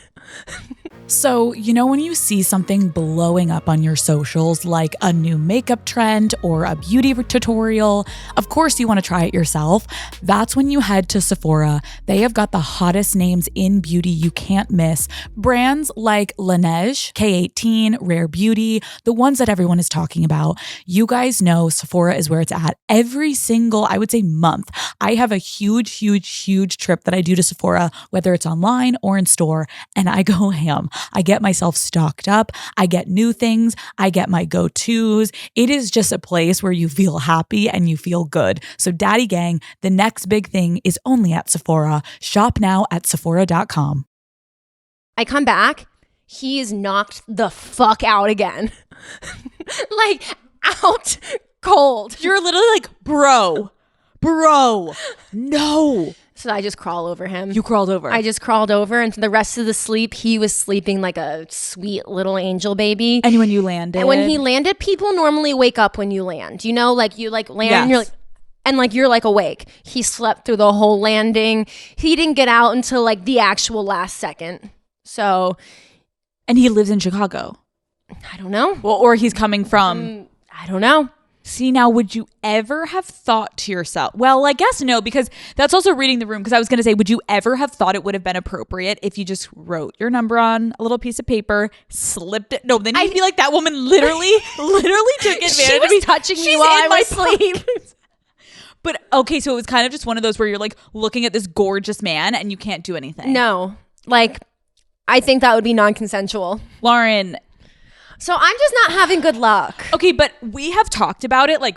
So, you know when you see something blowing up on your socials, like a new makeup trend or a beauty tutorial, of course you want to try it yourself. That's when you head to Sephora. They have got the hottest names in beauty you can't miss. Brands like Laneige, K18, Rare Beauty, the ones that everyone is talking about. You guys know Sephora is where it's at. Every single, I would say, month, I have a huge trip that I do to Sephora, whether it's online or in store, and I go ham. I get myself stocked up. I get new things. I get my go-tos. It is just a place where you feel happy and you feel good. So Daddy Gang, the next big thing is only at Sephora. Shop now at Sephora.com. I come back. He is knocked the fuck out again. Like out cold. You're literally like, bro, no. So I just crawl over him. You crawled over. I just crawled over, and for the rest of the sleep, he was sleeping like a sweet little angel baby. And when you landed? And when he landed, people normally wake up when you land. You know, like you like land yes. and you're like, and like you're like awake. He slept through the whole landing. He didn't get out until like the actual last second. So, and he lives in Chicago. I don't know. Well, or he's coming from. I don't know. See, now, would you ever have thought to yourself, well, I guess no, because that's also reading the room. Because I was going to say, would you ever have thought it would have been appropriate if you just wrote your number on a little piece of paper, slipped it? No, then you'd be like, that woman literally took advantage she of me. was touching me while I was asleep. But okay, so it was kind of just one of those where you're like looking at this gorgeous man and you can't do anything. No, like I think that would be non-consensual. Lauren. So I'm just not having good luck. Okay, but we have talked about it. Like,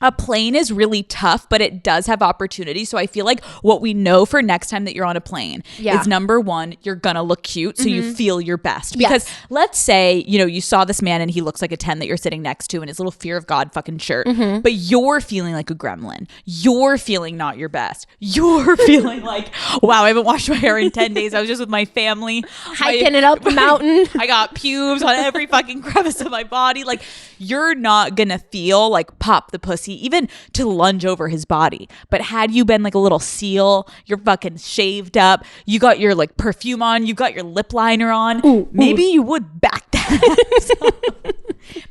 a plane is really tough, but it does have opportunity. So I feel like what we know for next time that you're on a plane is number one, you're gonna look cute. So you feel your best. Because let's say, you know, you saw this man and he looks like a 10 that you're sitting next to in his little fear of God fucking shirt. But you're feeling like a gremlin. You're feeling not your best. You're feeling like, wow, I haven't washed my hair in 10 days. I was just with my family. Hiking it up the mountain. I got pubes on every fucking crevice of my body. Like, you're not gonna feel like pop the pussy, even to lunge over his body. But had you been like a little seal, you're fucking shaved up, you got your like perfume on, you got your lip liner on, maybe you would back that.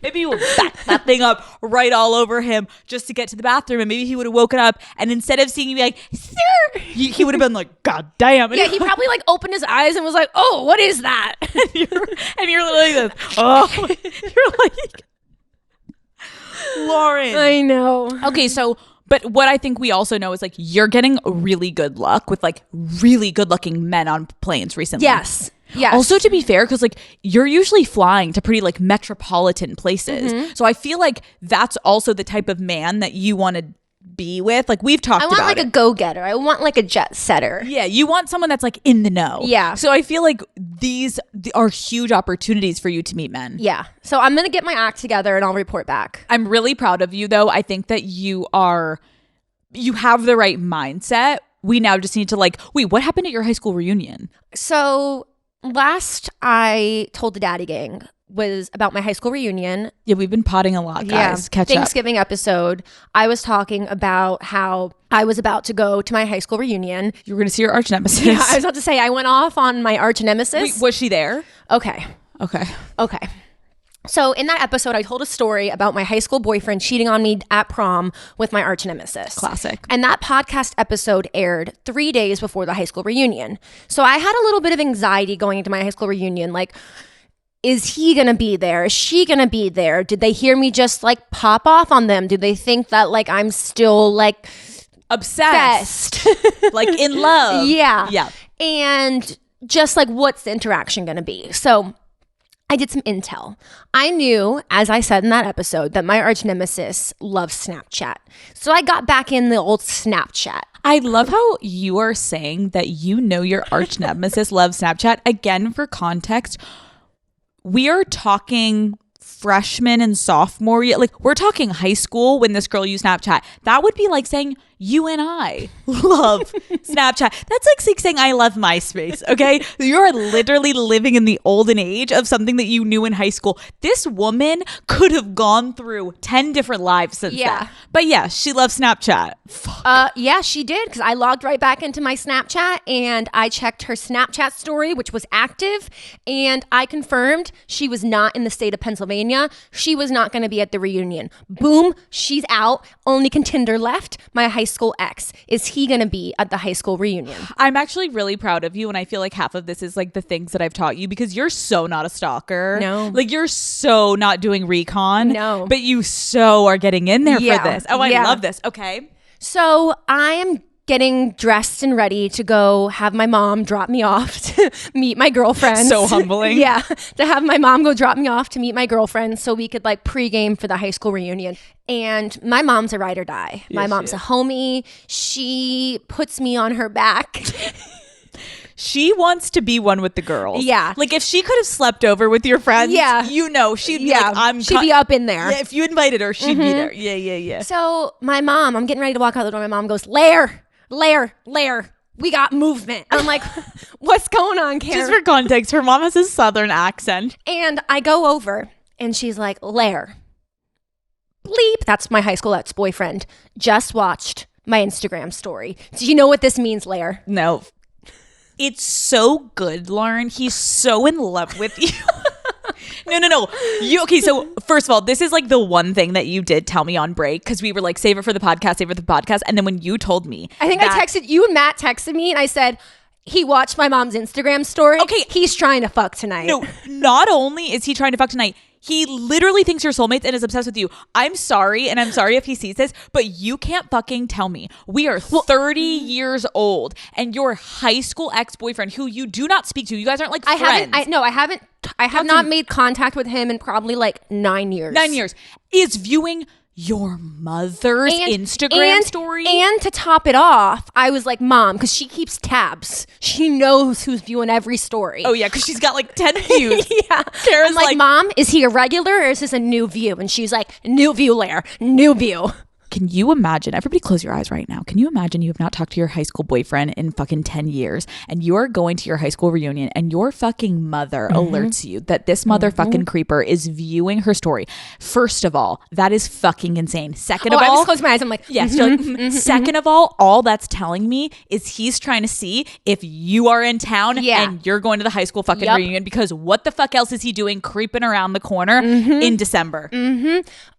Maybe you would back that thing up right all over him just to get to the bathroom, and maybe he would have woken up, and instead of seeing you be like, sir, he would have been like, God damn. And yeah, he probably like opened his eyes and was like, oh, what is that? and you're literally like this. Oh, you're like, Lauren. I know. Okay, so, but what I think we also know is like you're getting really good luck with like really good looking men on planes recently. Yes. Yes. Also, to be fair, because like you're usually flying to pretty like metropolitan places. So I feel like that's also the type of man that you want to be with. Like we've talked about I want like a go-getter. I want like a jet setter. Yeah, you want someone that's like in the know. Yeah. So I feel like these are huge opportunities for you to meet men. Yeah. So I'm going to get my act together and I'll report back. I'm really proud of you though. I think that you have the right mindset. We now just need to like, wait, what happened at your high school reunion? So last I told the daddy gang was about my high school reunion. Yeah, we've been potting a lot, guys. Catch Thanksgiving episode, I was talking about how I was about to go to my high school reunion. You were going to see your arch nemesis. Yeah, I was about to say I went off on my arch nemesis. Wait, was she there? Okay. So in that episode, I told a story about my high school boyfriend cheating on me at prom with my arch nemesis. Classic. And that podcast episode aired 3 days before the high school reunion. So I had a little bit of anxiety going into my high school reunion. Like, is he going to be there? Is she going to be there? Did they hear me just like pop off on them? Do they think that like I'm still like obsessed? Like in love? Yeah. Yeah. And just like, what's the interaction going to be? So I did some intel. I knew, as I said in that episode, that my arch nemesis loves Snapchat. So I got back in the old Snapchat. I love how you are saying that you know your arch nemesis loves Snapchat. Again, for context, we are talking freshman and sophomore year. Like, we're talking high school when this girl used Snapchat. That would be like saying you and I love Snapchat. That's like saying I love MySpace, okay? You're literally living in the olden age of something that you knew in high school. This woman could have gone through 10 different lives since then. But yeah, she loves Snapchat. Yeah, she did, because I logged right back into my Snapchat and I checked her Snapchat story, which was active, and I confirmed she was not in the state of Pennsylvania. She was not going to be at the reunion. Boom, she's out. Only contender left, my high school ex. Is he going to be at the high school reunion? I'm actually really proud of you, and I feel like half of this is like the things that I've taught you, because you're so not a stalker. No. Like, you're so not doing recon. No. But you so are getting in there for this. Oh, I love this. Okay. So I am getting dressed and ready to go have my mom drop me off to meet my girlfriends. So humbling. Yeah, to have my mom go drop me off to meet my girlfriends so we could like pregame for the high school reunion. And my mom's a ride or die. My mom's a homie. She puts me on her back. She wants to be one with the girls. Yeah. Like, if she could have slept over with your friends, you know, she'd be like, she'd be up in there. Yeah, if you invited her, she'd be there. Yeah. So my mom, I'm getting ready to walk out the door. My mom goes, Lare, we got movement. I'm like, what's going on, Karen? Just for context, her mom has a southern accent. And I go over and she's like, Lare, bleep. That's my high school ex-boyfriend. Just watched my Instagram story. Do you know what this means, Lare? No. It's so good, Lauren. He's so in love with you. No. Okay, so first of all, this is like the one thing that you did tell me on break, because we were like, save it for the podcast. And then when you told me, I think I texted you and Matt texted me and I said, he watched my mom's Instagram story. Okay. He's trying to fuck tonight. No, not only is he trying to fuck tonight, he literally thinks you're soulmates and is obsessed with you. I'm sorry, and I'm sorry if he sees this, but you can't fucking tell me. We are 30 years old, and your high school ex-boyfriend, who you do not speak to, you guys aren't like friends. I have not made contact with him in probably like 9 years. 9 years. Is viewing your mother's Instagram story? And to top it off, I was like, Mom, because she keeps tabs. She knows who's viewing every story. Oh, yeah, because she's got like 10 views. Yeah. Kara's I'm like, Mom, is he a regular or is this a new view? And she's like, new view, Lare. New view. Can you imagine, everybody close your eyes right now. Can you imagine you have not talked to your high school boyfriend in fucking 10 years and you are going to your high school reunion and your fucking mother alerts you that this motherfucking creeper is viewing her story? First of all, that is fucking insane. Second of all, I just closed my eyes. I'm like, yes. Second of all that's telling me is he's trying to see if you are in town and you're going to the high school fucking reunion, because what the fuck else is he doing creeping around the corner in December?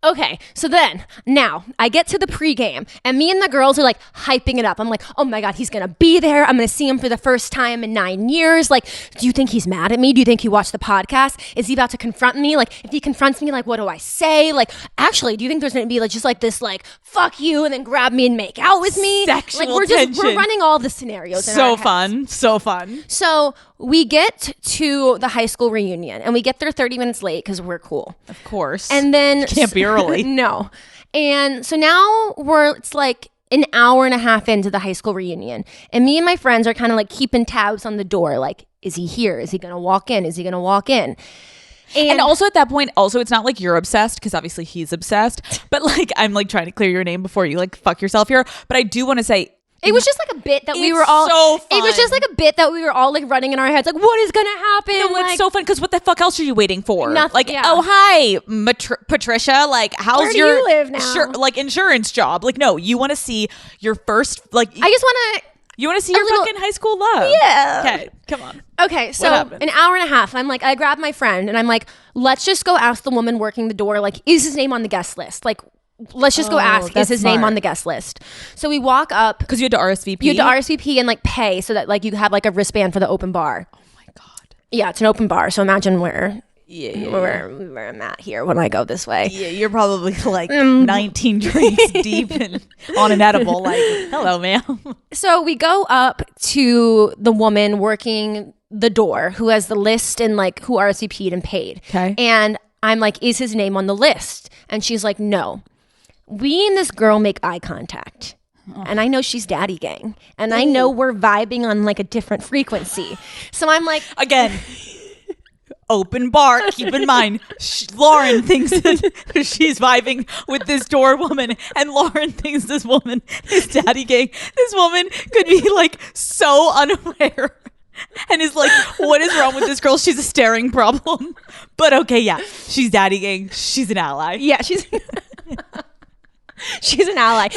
Okay, so then now I get to the pregame and me and the girls are like hyping it up. I'm like, oh my God, he's gonna be there. I'm gonna see him for the first time in 9 years. Like, do you think he's mad at me? Do you think he watched the podcast? Is he about to confront me? Like, if he confronts me, like, what do I say? Like, actually, do you think there's gonna be like just like this like fuck you and then grab me and make out with me? Sexual like tension. We're running all the scenarios. So fun. So we get to the high school reunion and we get there 30 minutes late because we're cool. Of course. And then can't be early. No. And so now it's like an hour and a half into the high school reunion. And me and my friends are kind of like keeping tabs on the door. Like, is he here? Is he going to walk in? Is he going to walk in? And also at that point, also it's not like you're obsessed, because obviously he's obsessed. But like, I'm like trying to clear your name before you like fuck yourself here. But I do want to say, it was just like a bit that we were all so fun. It was just like a bit that we were all like running in our heads, like, what is gonna happen? No, like, it's so fun, because what the fuck else are you waiting for? Nothing, like, oh hi, Patricia, like, how's where do your you live now? like insurance job? Like, no, you want to see your first like. I just want to. You want to see your fucking high school love? Yeah. Okay, come on. Okay, so an hour and a half. I'm like, I grab my friend and I'm like, let's just go ask the woman working the door, like, is his name on the guest list? Like, let's just go ask, is his name on the guest list? So we walk up. Because you had to RSVP? You had to RSVP and like pay so that like you have like a wristband for the open bar. Oh my God. Yeah, it's an open bar. So imagine where I'm at here when I go this way. Yeah, you're probably like 19 drinks deep and on an edible, like, hello, ma'am. So we go up to the woman working the door who has the list and like who RSVP'd and paid. Okay. And I'm like, is his name on the list? And she's like, no. We and this girl make eye contact. And I know she's daddy gang. And I know we're vibing on like a different frequency. So I'm like, again, open bar. Keep in mind, Lauren thinks that she's vibing with this door woman, and Lauren thinks this woman is daddy gang. This woman could be like so unaware and is like, what is wrong with this girl? She's a staring problem. But okay, yeah, she's daddy gang. She's an ally. Yeah, she's an ally.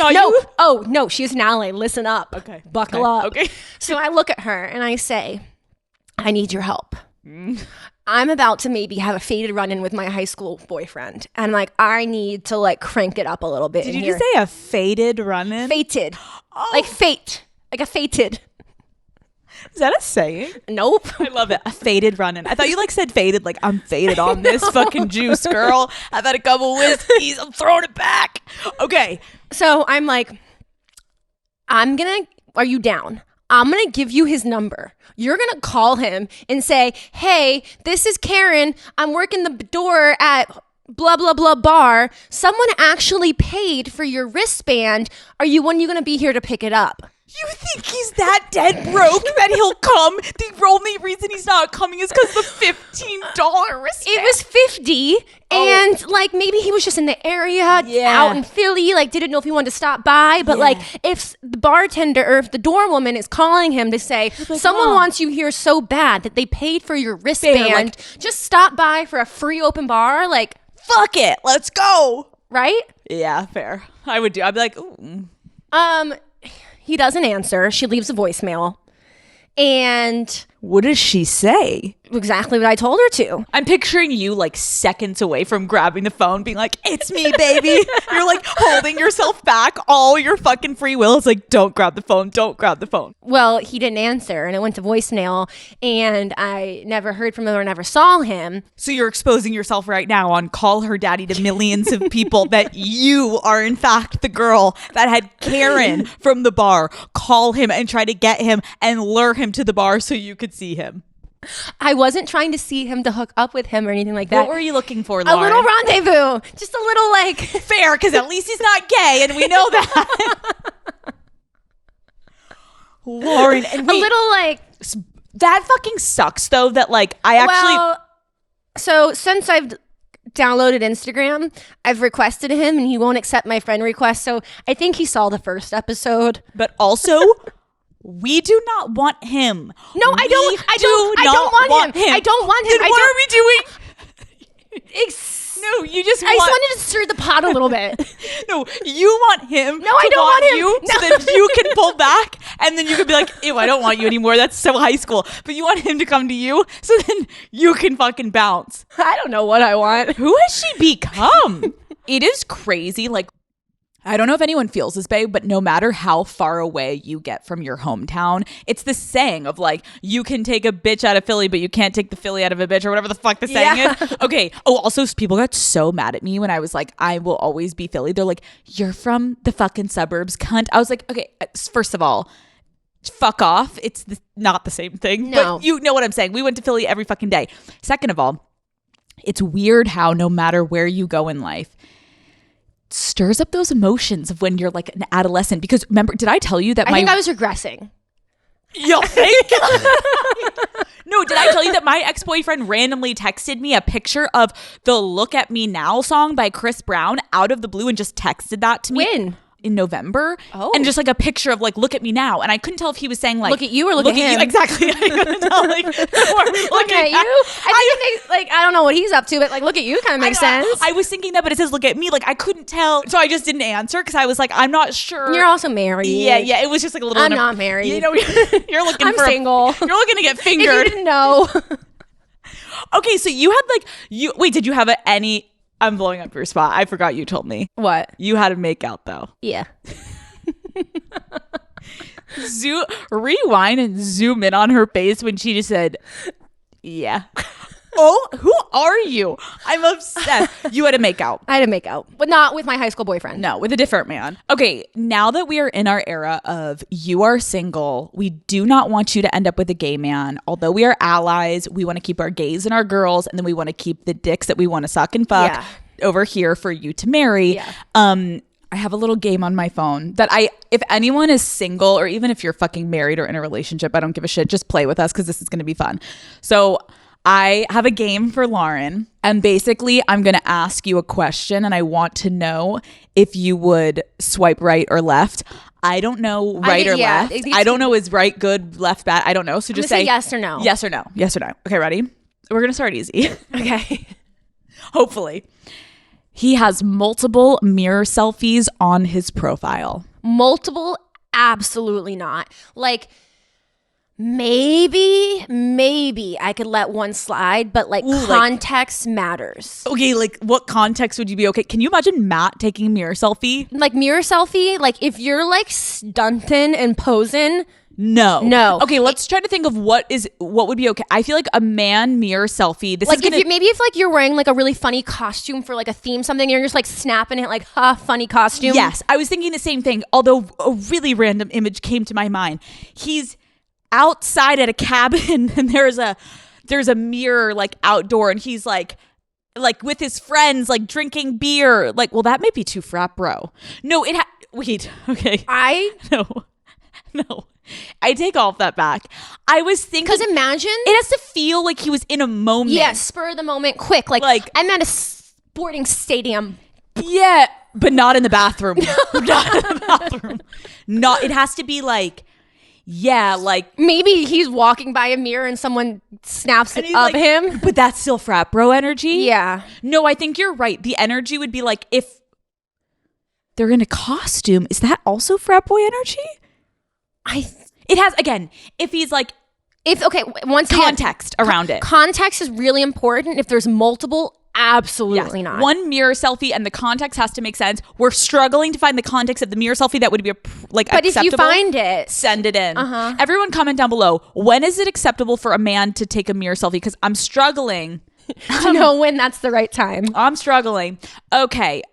No, she's an ally. Listen up. Okay. Buckle up. Okay. So I look at her and I say, I need your help. I'm about to maybe have a faded run-in with my high school boyfriend. And like, I need to like crank it up a little bit. Did you just say a faded run-in? Fated. Like fate. Like a fated. Is that a saying? Nope. I love it. A faded run-in. I thought you like said faded, like I'm faded on this fucking juice, girl. I've had a couple whiskeys. I'm throwing it back. Okay. So I'm like, are you down? I'm going to give you his number. You're going to call him and say, hey, this is Karen. I'm working the door at blah, blah, blah bar. Someone actually paid for your wristband. When are you going to be here to pick it up? You think he's that dead broke that he'll come? The only reason he's not coming is because the $15 wristband. It was $50, and like maybe he was just in the area, out in Philly, like didn't know if he wanted to stop by. But like if the bartender or if the door woman is calling him to say like, someone wants you here so bad that they paid for your wristband, just stop by for a free open bar, like fuck it, let's go. Right? Yeah, fair. I'd be like, ooh. He doesn't answer. She leaves a voicemail. And what does she say? Exactly what I told her to. I'm picturing you like seconds away from grabbing the phone, being like, it's me, baby. You're like holding yourself back. All your fucking free will is like, don't grab the phone. Don't grab the phone. Well, he didn't answer and it went to voicemail and I never heard from him or never saw him. So you're exposing yourself right now on Call Her Daddy to millions of people that you are in fact the girl that had Karen from the bar call him and try to get him and lure him to the bar so you could see him. I wasn't trying to see him to hook up with him or anything like that. What were you looking for, Lauren? A little rendezvous. Just a little like. Fair, because at least he's not gay, and we know that. Lauren, and a little like. That fucking sucks, though, that like I actually. Well, so since I've downloaded Instagram, I've requested him and he won't accept my friend request. So I think he saw the first episode. But also, we do not want him. No, I don't want him. I don't want him. Then what are we doing? No, you just I just wanted to stir the pot a little bit. No, you want him. No, I don't want him. You, no. So that you can pull back, and then you can be like, ew, I don't want you anymore. That's so high school. But you want him to come to you, so then you can fucking bounce. I don't know what I want. Who has she become? It is crazy. Like, I don't know if anyone feels this way, but no matter how far away you get from your hometown, it's the saying of like, you can take a bitch out of Philly, but you can't take the Philly out of a bitch, or whatever the fuck the saying is. Okay. Oh, also people got so mad at me when I was like, I will always be Philly. They're like, you're from the fucking suburbs, cunt. I was like, okay, first of all, fuck off. It's not the same thing. No. But you know what I'm saying. We went to Philly every fucking day. Second of all, it's weird how no matter where you go in life, stirs up those emotions of when you're like an adolescent. Because remember, did I tell you that I think I was regressing. You think? No, did I tell you that my ex-boyfriend randomly texted me a picture of the Look at Me Now song by Chris Brown out of the blue and just texted that to me? When? In November. Oh. And just like a picture of like, look at me now. And I couldn't tell if he was saying like, look at you or look at him. You. Exactly. I couldn't tell like, look at you. I think it makes, like, I don't know what he's up to, but like, look at you kind of makes sense. I was thinking that, but it says look at me. Like I couldn't tell. So I just didn't answer because I was like, I'm not sure. You're also married. Yeah. It was just like a little. I'm not married. You know, you're looking I'm for single. You're looking to get fingered. If you didn't know. Okay, so you had like, wait, did you have any, I'm blowing up your spot. I forgot you told me. What? You had to make out though. Yeah. Rewind and zoom in on her face when she just said, yeah. Oh, who are you? I'm obsessed. You had to make out. I had to make out, but not with my high school boyfriend. No, with a different man. Okay, now that we are in our era of you are single, we do not want you to end up with a gay man. Although we are allies, we want to keep our gays and our girls, and then we want to keep the dicks that we want to suck and fuck over here for you to marry. Yeah. I have a little game on my phone that if anyone is single or even if you're fucking married or in a relationship, I don't give a shit. Just play with us because this is going to be fun. So I have a game for Lauren, and basically I'm going to ask you a question and I want to know if you would swipe right or left. I don't know right or left. I don't know is right good, left bad. I don't know. So just say yes or no. Yes or no. Yes or no. Okay, ready? We're going to start easy. Okay. Hopefully. He has multiple mirror selfies on his profile. Multiple? Absolutely not. Like, maybe I could let one slide, but like context matters. Okay, like what context would you be okay? Can you imagine Matt taking a mirror selfie? Like mirror selfie? Like if you're like stunting and posing... No. Okay, let's try to think of what would be okay. I feel like a man mirror selfie. This like is gonna, if like you're wearing like a really funny costume for like a theme something, and you're just like snapping it like funny costume. Yes, I was thinking the same thing. Although a really random image came to my mind. He's outside at a cabin, and there's a mirror like outdoor, and he's like with his friends like drinking beer. Like, well, that might be too frat bro. No, wait. Okay, No. I take all of that back. I was thinking... Because imagine... It has to feel like he was in a moment. Yeah, spur of the moment, quick. Like I'm at a sporting stadium. Yeah, but not in the bathroom. Not in the bathroom. It has to be like... Yeah, like... Maybe he's walking by a mirror and someone snaps it of him. But that's still frat bro energy? Yeah. No, I think you're right. The energy would be like if they're in a costume. Is that also frat boy energy? It has, again, if he's like, once context around it. Context is really important. If there's multiple, absolutely not. One mirror selfie and the context has to make sense. We're struggling to find the context of the mirror selfie that would be but acceptable. If you find it, send it in. Everyone comment down below. When is it acceptable for a man to take a mirror selfie? Because I'm struggling to know when that's the right time. I'm struggling. Okay.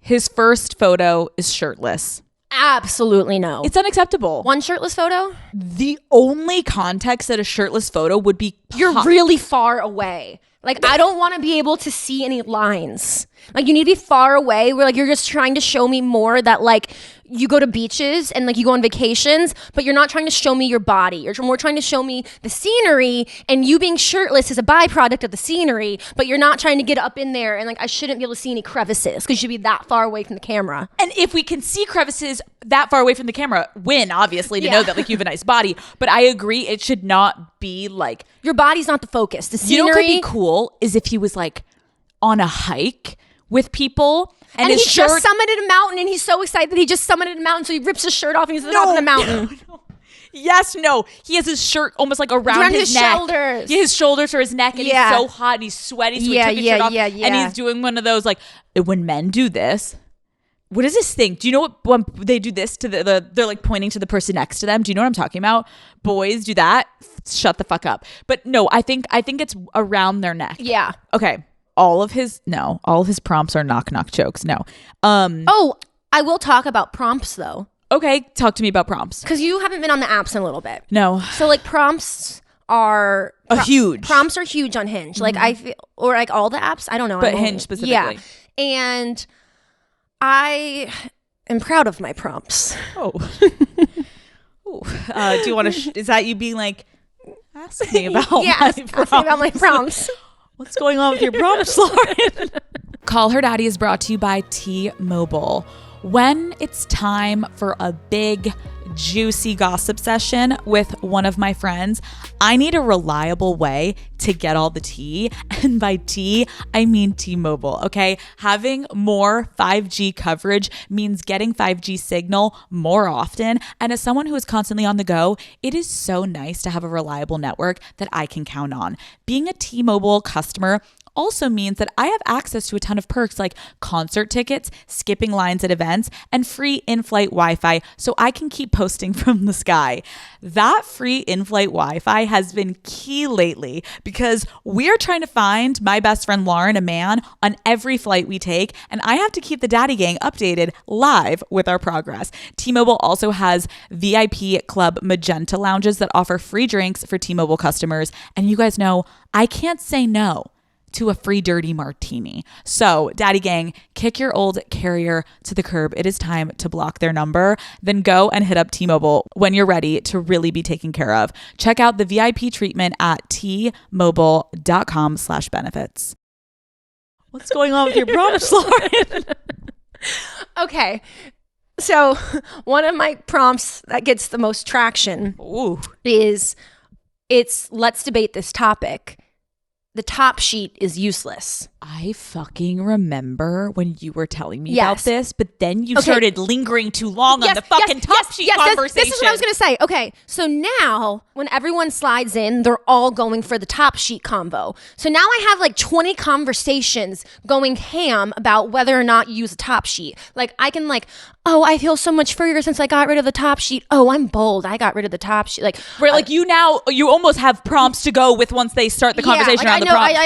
His first photo is shirtless. Absolutely no. It's unacceptable. One shirtless photo? The only context that a shirtless photo would be You're really far away. Like, I don't want to be able to see any lines. Like, you need to be far away where, like, you're just trying to show me more that, like, you go to beaches and, like, you go on vacations, but you're not trying to show me your body. You're more trying to show me the scenery, and you being shirtless is a byproduct of the scenery, but you're not trying to get up in there and, like, I shouldn't be able to see any crevices because you should be that far away from the camera. And if we can see crevices that far away from the camera, win, obviously, to know that, like, you have a nice body. But I agree, it should not be, like... Your body's not the focus. The scenery... You know what could be cool is if he was, like, on a hike with people and his he shirt... just summited a mountain and he's so excited that he just summited a mountain, so he rips his shirt off and he's up on the mountain. No. Yes, no. He has his shirt almost like around his neck. Shoulders. Yeah, his shoulders or his neck, and he's so hot and he's sweaty, so he took his shirt off. And he's doing one of those, like, when men do this... What is this thing? Do you know what, when they do this to they're like pointing to the person next to them? Do you know what I'm talking about? Boys do that. Shut the fuck up. But no, I think it's around their neck. Yeah. Okay. All of his prompts are knock jokes. No. Oh, I will talk about prompts though. Okay. Talk to me about prompts. Because you haven't been on the apps in a little bit. No. So like prompts are huge. Prompts are huge on Hinge. Like I feel, or like all the apps. I don't know. But Hinge specifically. Yeah. And I am proud of my prompts. Oh. Do you want to? Is that you being like, ask me about ask me about my prompts. What's going on with your prompts, Lauren? Call Her Daddy is brought to you by T-Mobile. When it's time for a big, juicy gossip session with one of my friends, I need a reliable way to get all the tea. And by tea, I mean T-Mobile, okay? Having more 5G coverage means getting 5G signal more often. And as someone who is constantly on the go, it is so nice to have a reliable network that I can count on. Being a T-Mobile customer also means that I have access to a ton of perks like concert tickets, skipping lines at events, and free in-flight Wi-Fi so I can keep posting from the sky. That free in-flight Wi-Fi has been key lately because we're trying to find my best friend Lauren a man on every flight we take, and I have to keep the Daddy Gang updated live with our progress. T-Mobile also has VIP Club Magenta lounges that offer free drinks for T-Mobile customers, and you guys know I can't say no to a free dirty martini. So, Daddy Gang, kick your old carrier to the curb. It is time to block their number. Then go and hit up T-Mobile when you're ready to really be taken care of. Check out the VIP treatment at tmobile.com/benefits. What's going on with your prompts, Lauren? Okay. So, one of my prompts that gets the most traction is let's debate this topic. The top sheet is useless. I fucking remember when you were telling me about this, but then you started lingering too long on the fucking top sheet conversation. This is what I was going to say. Okay, so now when everyone slides in, they're all going for the top sheet convo. So now I have like 20 conversations going ham about whether or not you use a top sheet. Like I can like, oh, I feel so much freer since I got rid of the top sheet. Oh, I'm bold. I got rid of the top sheet. Like, where like you almost have prompts to go with once they start the conversation around the prompts.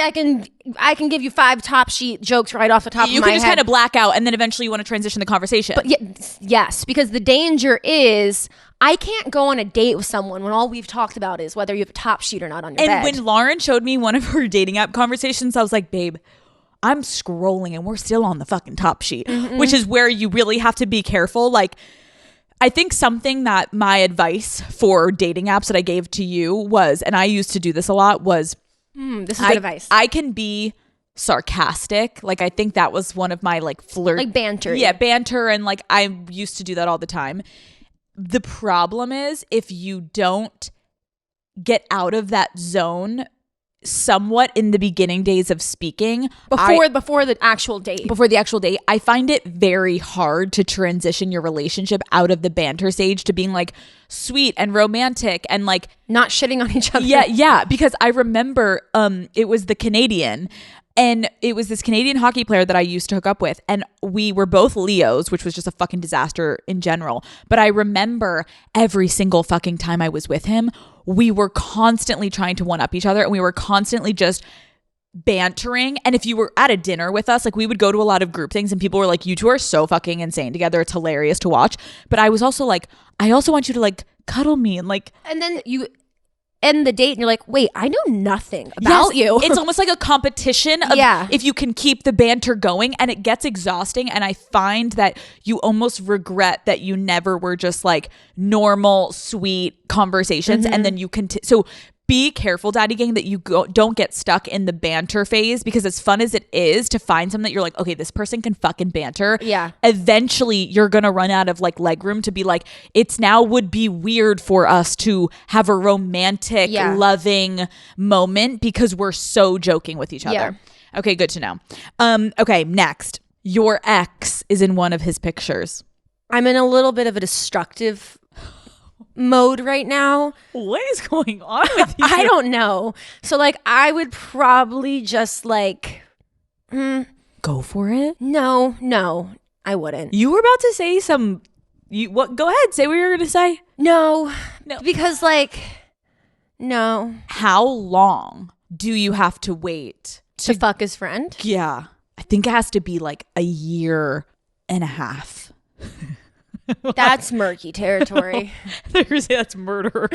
I can give you 5 top sheet jokes right off the top of my head. You can just kind of black out and then eventually you want to transition the conversation. But yes, because the danger is I can't go on a date with someone when all we've talked about is whether you have a top sheet or not on your bed. And when Lauren showed me one of her dating app conversations, I was like, babe, I'm scrolling and we're still on the fucking top sheet, which is where you really have to be careful. Like, I think something that my advice for dating apps that I gave to you was, and I used to do this a lot, was this is good advice. I can be sarcastic. Like, I think that was one of my like flirt. Like banter. Yeah, banter. And like, I used to do that all the time. The problem is if you don't get out of that zone somewhat in the beginning days of speaking before the actual date, I find it very hard to transition your relationship out of the banter stage to being like sweet and romantic and like not shitting on each other. Yeah, because I remember it was the Canadian. And it was this Canadian hockey player that I used to hook up with. And we were both Leos, which was just a fucking disaster in general. But I remember every single fucking time I was with him, we were constantly trying to one-up each other. And we were constantly just bantering. And if you were at a dinner with us, like we would go to a lot of group things and people were like, you two are so fucking insane together. It's hilarious to watch. But I was also like, I also want you to like cuddle me and like. And then you end the date and you're like, wait, I know nothing about you. It's almost like a competition of if you can keep the banter going, and it gets exhausting. And I find that you almost regret that you never were just like normal, sweet conversations. And then you can, so be careful, Daddy Gang, that you don't get stuck in the banter phase, because as fun as it is to find something that you're like, okay, this person can fucking banter. Yeah. Eventually you're going to run out of like leg room to be like, it's now would be weird for us to have a romantic, loving moment because we're so joking with each other. Okay, good to know. Okay, next. Your ex is in one of his pictures. I'm in a little bit of a destructive mode right now. What is going on with you? I don't know. So like I would probably just like go for it. No, I wouldn't. You were about to say what? Go ahead, say what you were gonna say. No, because like no. How long do you have to wait to fuck his friend? Yeah, I think it has to be like a year and a half. That's murky territory. That's murder.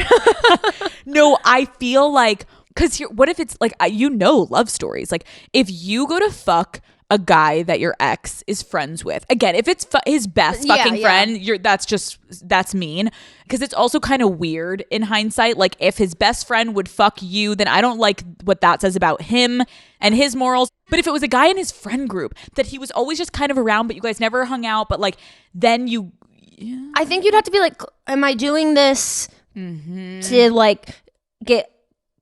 No, I feel like, because what if it's like, love stories. Like if you go to fuck a guy that your ex is friends with, again, if it's his best fucking friend, that's mean. Because it's also kind of weird in hindsight. Like if his best friend would fuck you, then I don't like what that says about him and his morals. But if it was a guy in his friend group that he was always just kind of around, but you guys never hung out, but like then you... Yeah. I think you'd have to be like, am I doing this to like get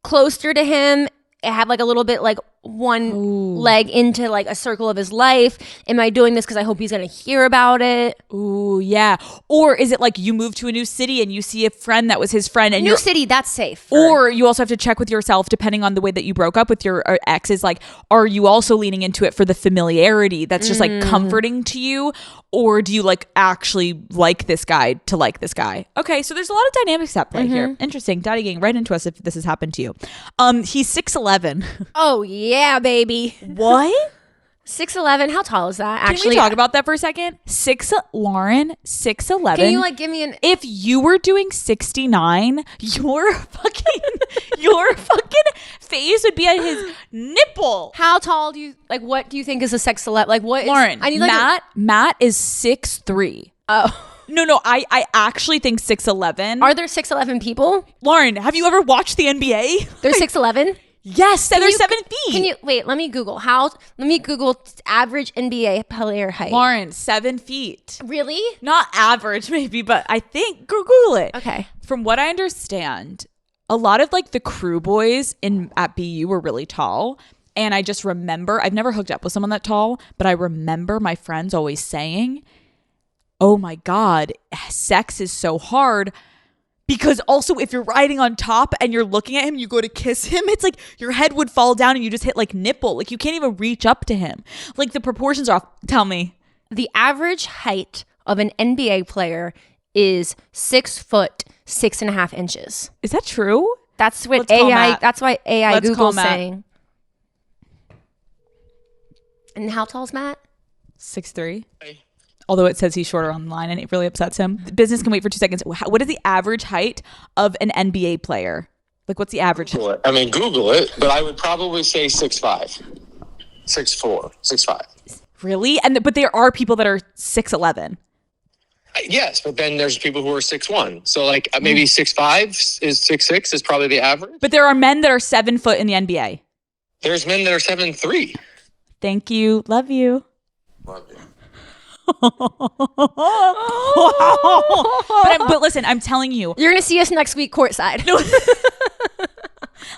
closer to him? Have like a little bit like one leg into like a circle of his life? Am I doing this because I hope he's gonna hear about it? Ooh, yeah. Or is it like you move to a new city and you see a friend that was his friend and new city, that's safe. Or you also have to check with yourself, depending on the way that you broke up with your ex, is like, are you also leaning into it for the familiarity that's just like comforting to you? Or do you like actually like this guy to like this guy? Okay, so there's a lot of dynamics at play here. Interesting. Daddy Gang, right into us if this has happened to you. He's 6'11". Oh yeah, baby. What? 6'11". How tall is that? Actually, can we talk about that for a second? Lauren, 6'11". Can you like give me an? If you were doing 69, your fucking face would be at his nipple. How tall do you like? What do you think is a 6'11"? Like what? Lauren, I need like Matt is 6'3". Oh. No, I actually think 6'11". Are there 6'11" people? Lauren, have you ever watched the NBA? They're 6'11". Yes, they're 7 feet. Can you wait? Let me Google average NBA player height. Lauren, 7 feet. Really? Not average, maybe, but I think Google it. Okay. From what I understand, a lot of like the crew boys at BU were really tall, and I just remember I've never hooked up with someone that tall, but I remember my friends always saying, "Oh my God, sex is so hard." Because also if you're riding on top and you're looking at him, you go to kiss him, it's like your head would fall down and you just hit like nipple. Like you can't even reach up to him. Like the proportions are off. Tell me. The average height of an NBA player is 6 foot, 6.5 inches. Is that true? That's what AI, that's why AI Google's saying. And how tall is Matt? 6'3". Although it says he's shorter online and it really upsets him. The business can wait for 2 seconds. What is the average height of an NBA player? Like, what's the average? I mean, Google it, but I would probably say 6'5", 6'4", 6'5". Really? But there are people that are 6'11". Yes, but then there's people who are 6'1". So like maybe 6'5" is 6'6" is probably the average. But there are men that are 7 foot in the NBA. There's men that are 7'3". Thank you. Love you. Love you. But listen, I'm telling you, you're gonna see us next week courtside.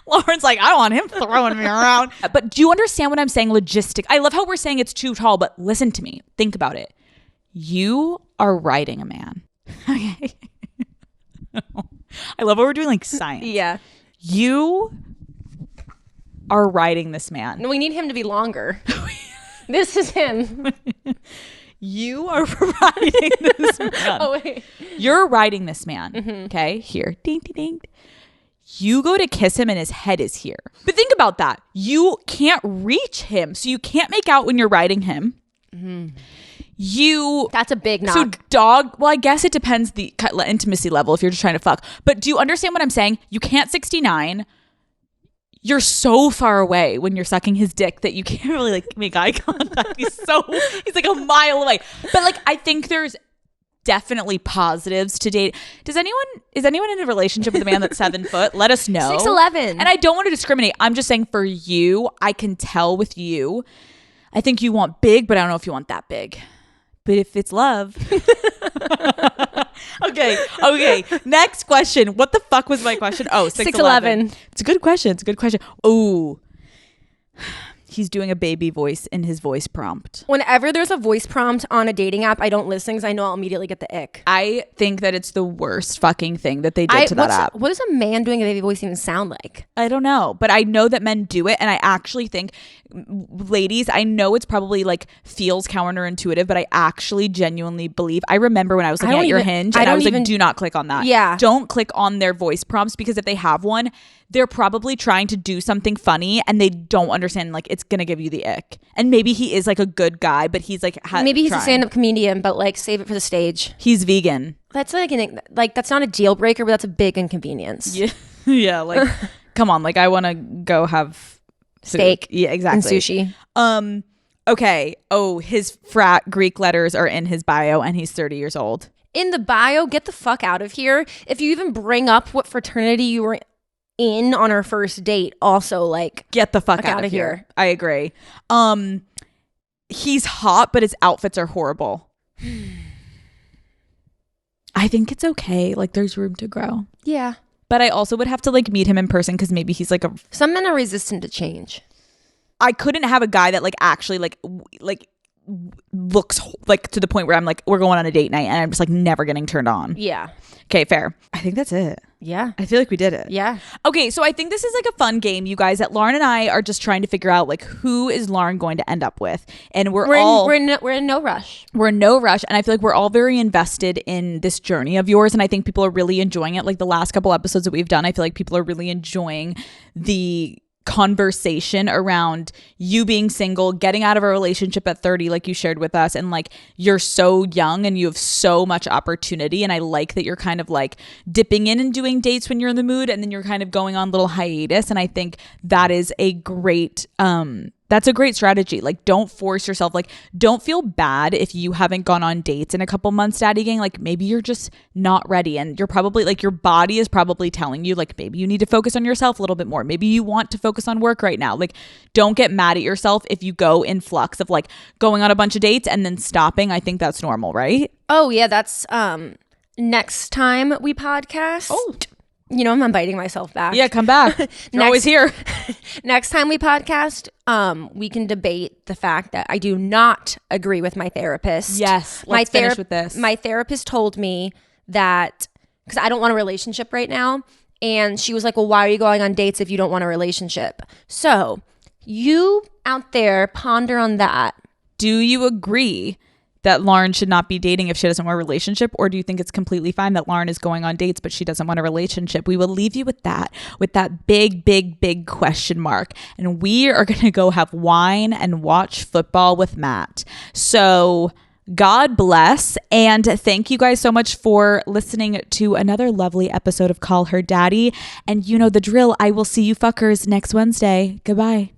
Lauren's like, I don't want him throwing me around. But do you understand what I'm saying? Logistic. I love how we're saying it's too tall, but listen to me. Think about it. You are riding a man. Okay. I love how we're doing like science. Yeah. You are riding this man. No, we need him to be longer. This is him. You are riding this man. Oh, wait. You're riding this man. Okay, here. Ding, ding, ding. You go to kiss him and his head is here. But think about that. You can't reach him. So you can't make out when you're riding him. That's a big knock. So well, I guess it depends the intimacy level if you're just trying to fuck. But do you understand what I'm saying? You can't 69. You're so far away when you're sucking his dick that you can't really like make eye contact. He's like a mile away. But like, I think there's definitely positives to date. Is anyone in a relationship with a man that's 7 foot? Let us know. 6'11". And I don't want to discriminate. I'm just saying for you, I can tell with you. I think you want big, but I don't know if you want that big. But if it's love. Okay. Next question. What the fuck was my question? Oh, 6'11". It's a good question. Oh, he's doing a baby voice in his voice prompt. Whenever there's a voice prompt on a dating app, I don't listen because I know I'll immediately get the ick. I think that it's the worst fucking thing that they did to that app. What does a man doing a baby voice even sound like? I don't know, but I know that men do it, and I actually think, ladies, I know it's probably like feels counterintuitive, but I actually genuinely believe. I remember when I was looking at your Hinge, and I was like, do not click on that. Yeah. Don't click on their voice prompts, because if they have one, they're probably trying to do something funny and they don't understand, like, it's gonna give you the ick. And maybe he is like a good guy, but he's like maybe he's a stand-up comedian, but like save it for the stage. He's vegan. That's like that's not a deal breaker, but that's a big inconvenience. Yeah, like come on, like I want to go have steak. Yeah, exactly. And sushi. Okay. Oh, his frat Greek letters are in his bio, and he's 30 years old. In the bio, get the fuck out of here. If you even bring up what fraternity you were in on our first date, also like get the fuck out of here. I agree. He's hot, but his outfits are horrible. I think it's okay. Like, there's room to grow. Yeah. But I also would have to like meet him in person, because maybe he's like some men are resistant to change. I couldn't have a guy that like actually like looks like to the point where I'm like, we're going on a date night and I'm just like never getting turned on. Yeah. Okay, fair. I think that's it. Yeah. I feel like we did it. Yeah. Okay, so I think this is like a fun game, you guys, that Lauren and I are just trying to figure out like who is Lauren going to end up with. And we're in no rush. We're in no rush. And I feel like we're all very invested in this journey of yours. And I think people are really enjoying it. Like the last couple episodes that we've done, I feel like people are really enjoying the conversation around you being single, getting out of a relationship at 30 like you shared with us, and like you're so young and you have so much opportunity, and I like that you're kind of like dipping in and doing dates when you're in the mood, and then you're kind of going on little hiatus, and I think that is a great that's a great strategy. Like, don't force yourself. Like, don't feel bad if you haven't gone on dates in a couple months, Daddy Gang. Like, maybe you're just not ready, and you're probably like, your body is probably telling you like, maybe you need to focus on yourself a little bit more. Maybe you want to focus on work right now. Like, don't get mad at yourself if you go in flux of like going on a bunch of dates and then stopping. I think that's normal, right? Oh yeah, that's next time we podcast. Oh, you know, I'm biting myself back. Yeah, come back. You're always here. Next time we podcast, we can debate the fact that I do not agree with my therapist. Yes, let's finish with this. My therapist told me that, because I don't want a relationship right now, and she was like, well, why are you going on dates if you don't want a relationship? So you out there ponder on that. Do you agree that Lauren should not be dating if she doesn't want a relationship? Or do you think it's completely fine that Lauren is going on dates, but she doesn't want a relationship? We will leave you with that big, big, big question mark. And we are going to go have wine and watch football with Matt. So God bless. And thank you guys so much for listening to another lovely episode of Call Her Daddy. And you know the drill. I will see you fuckers next Wednesday. Goodbye.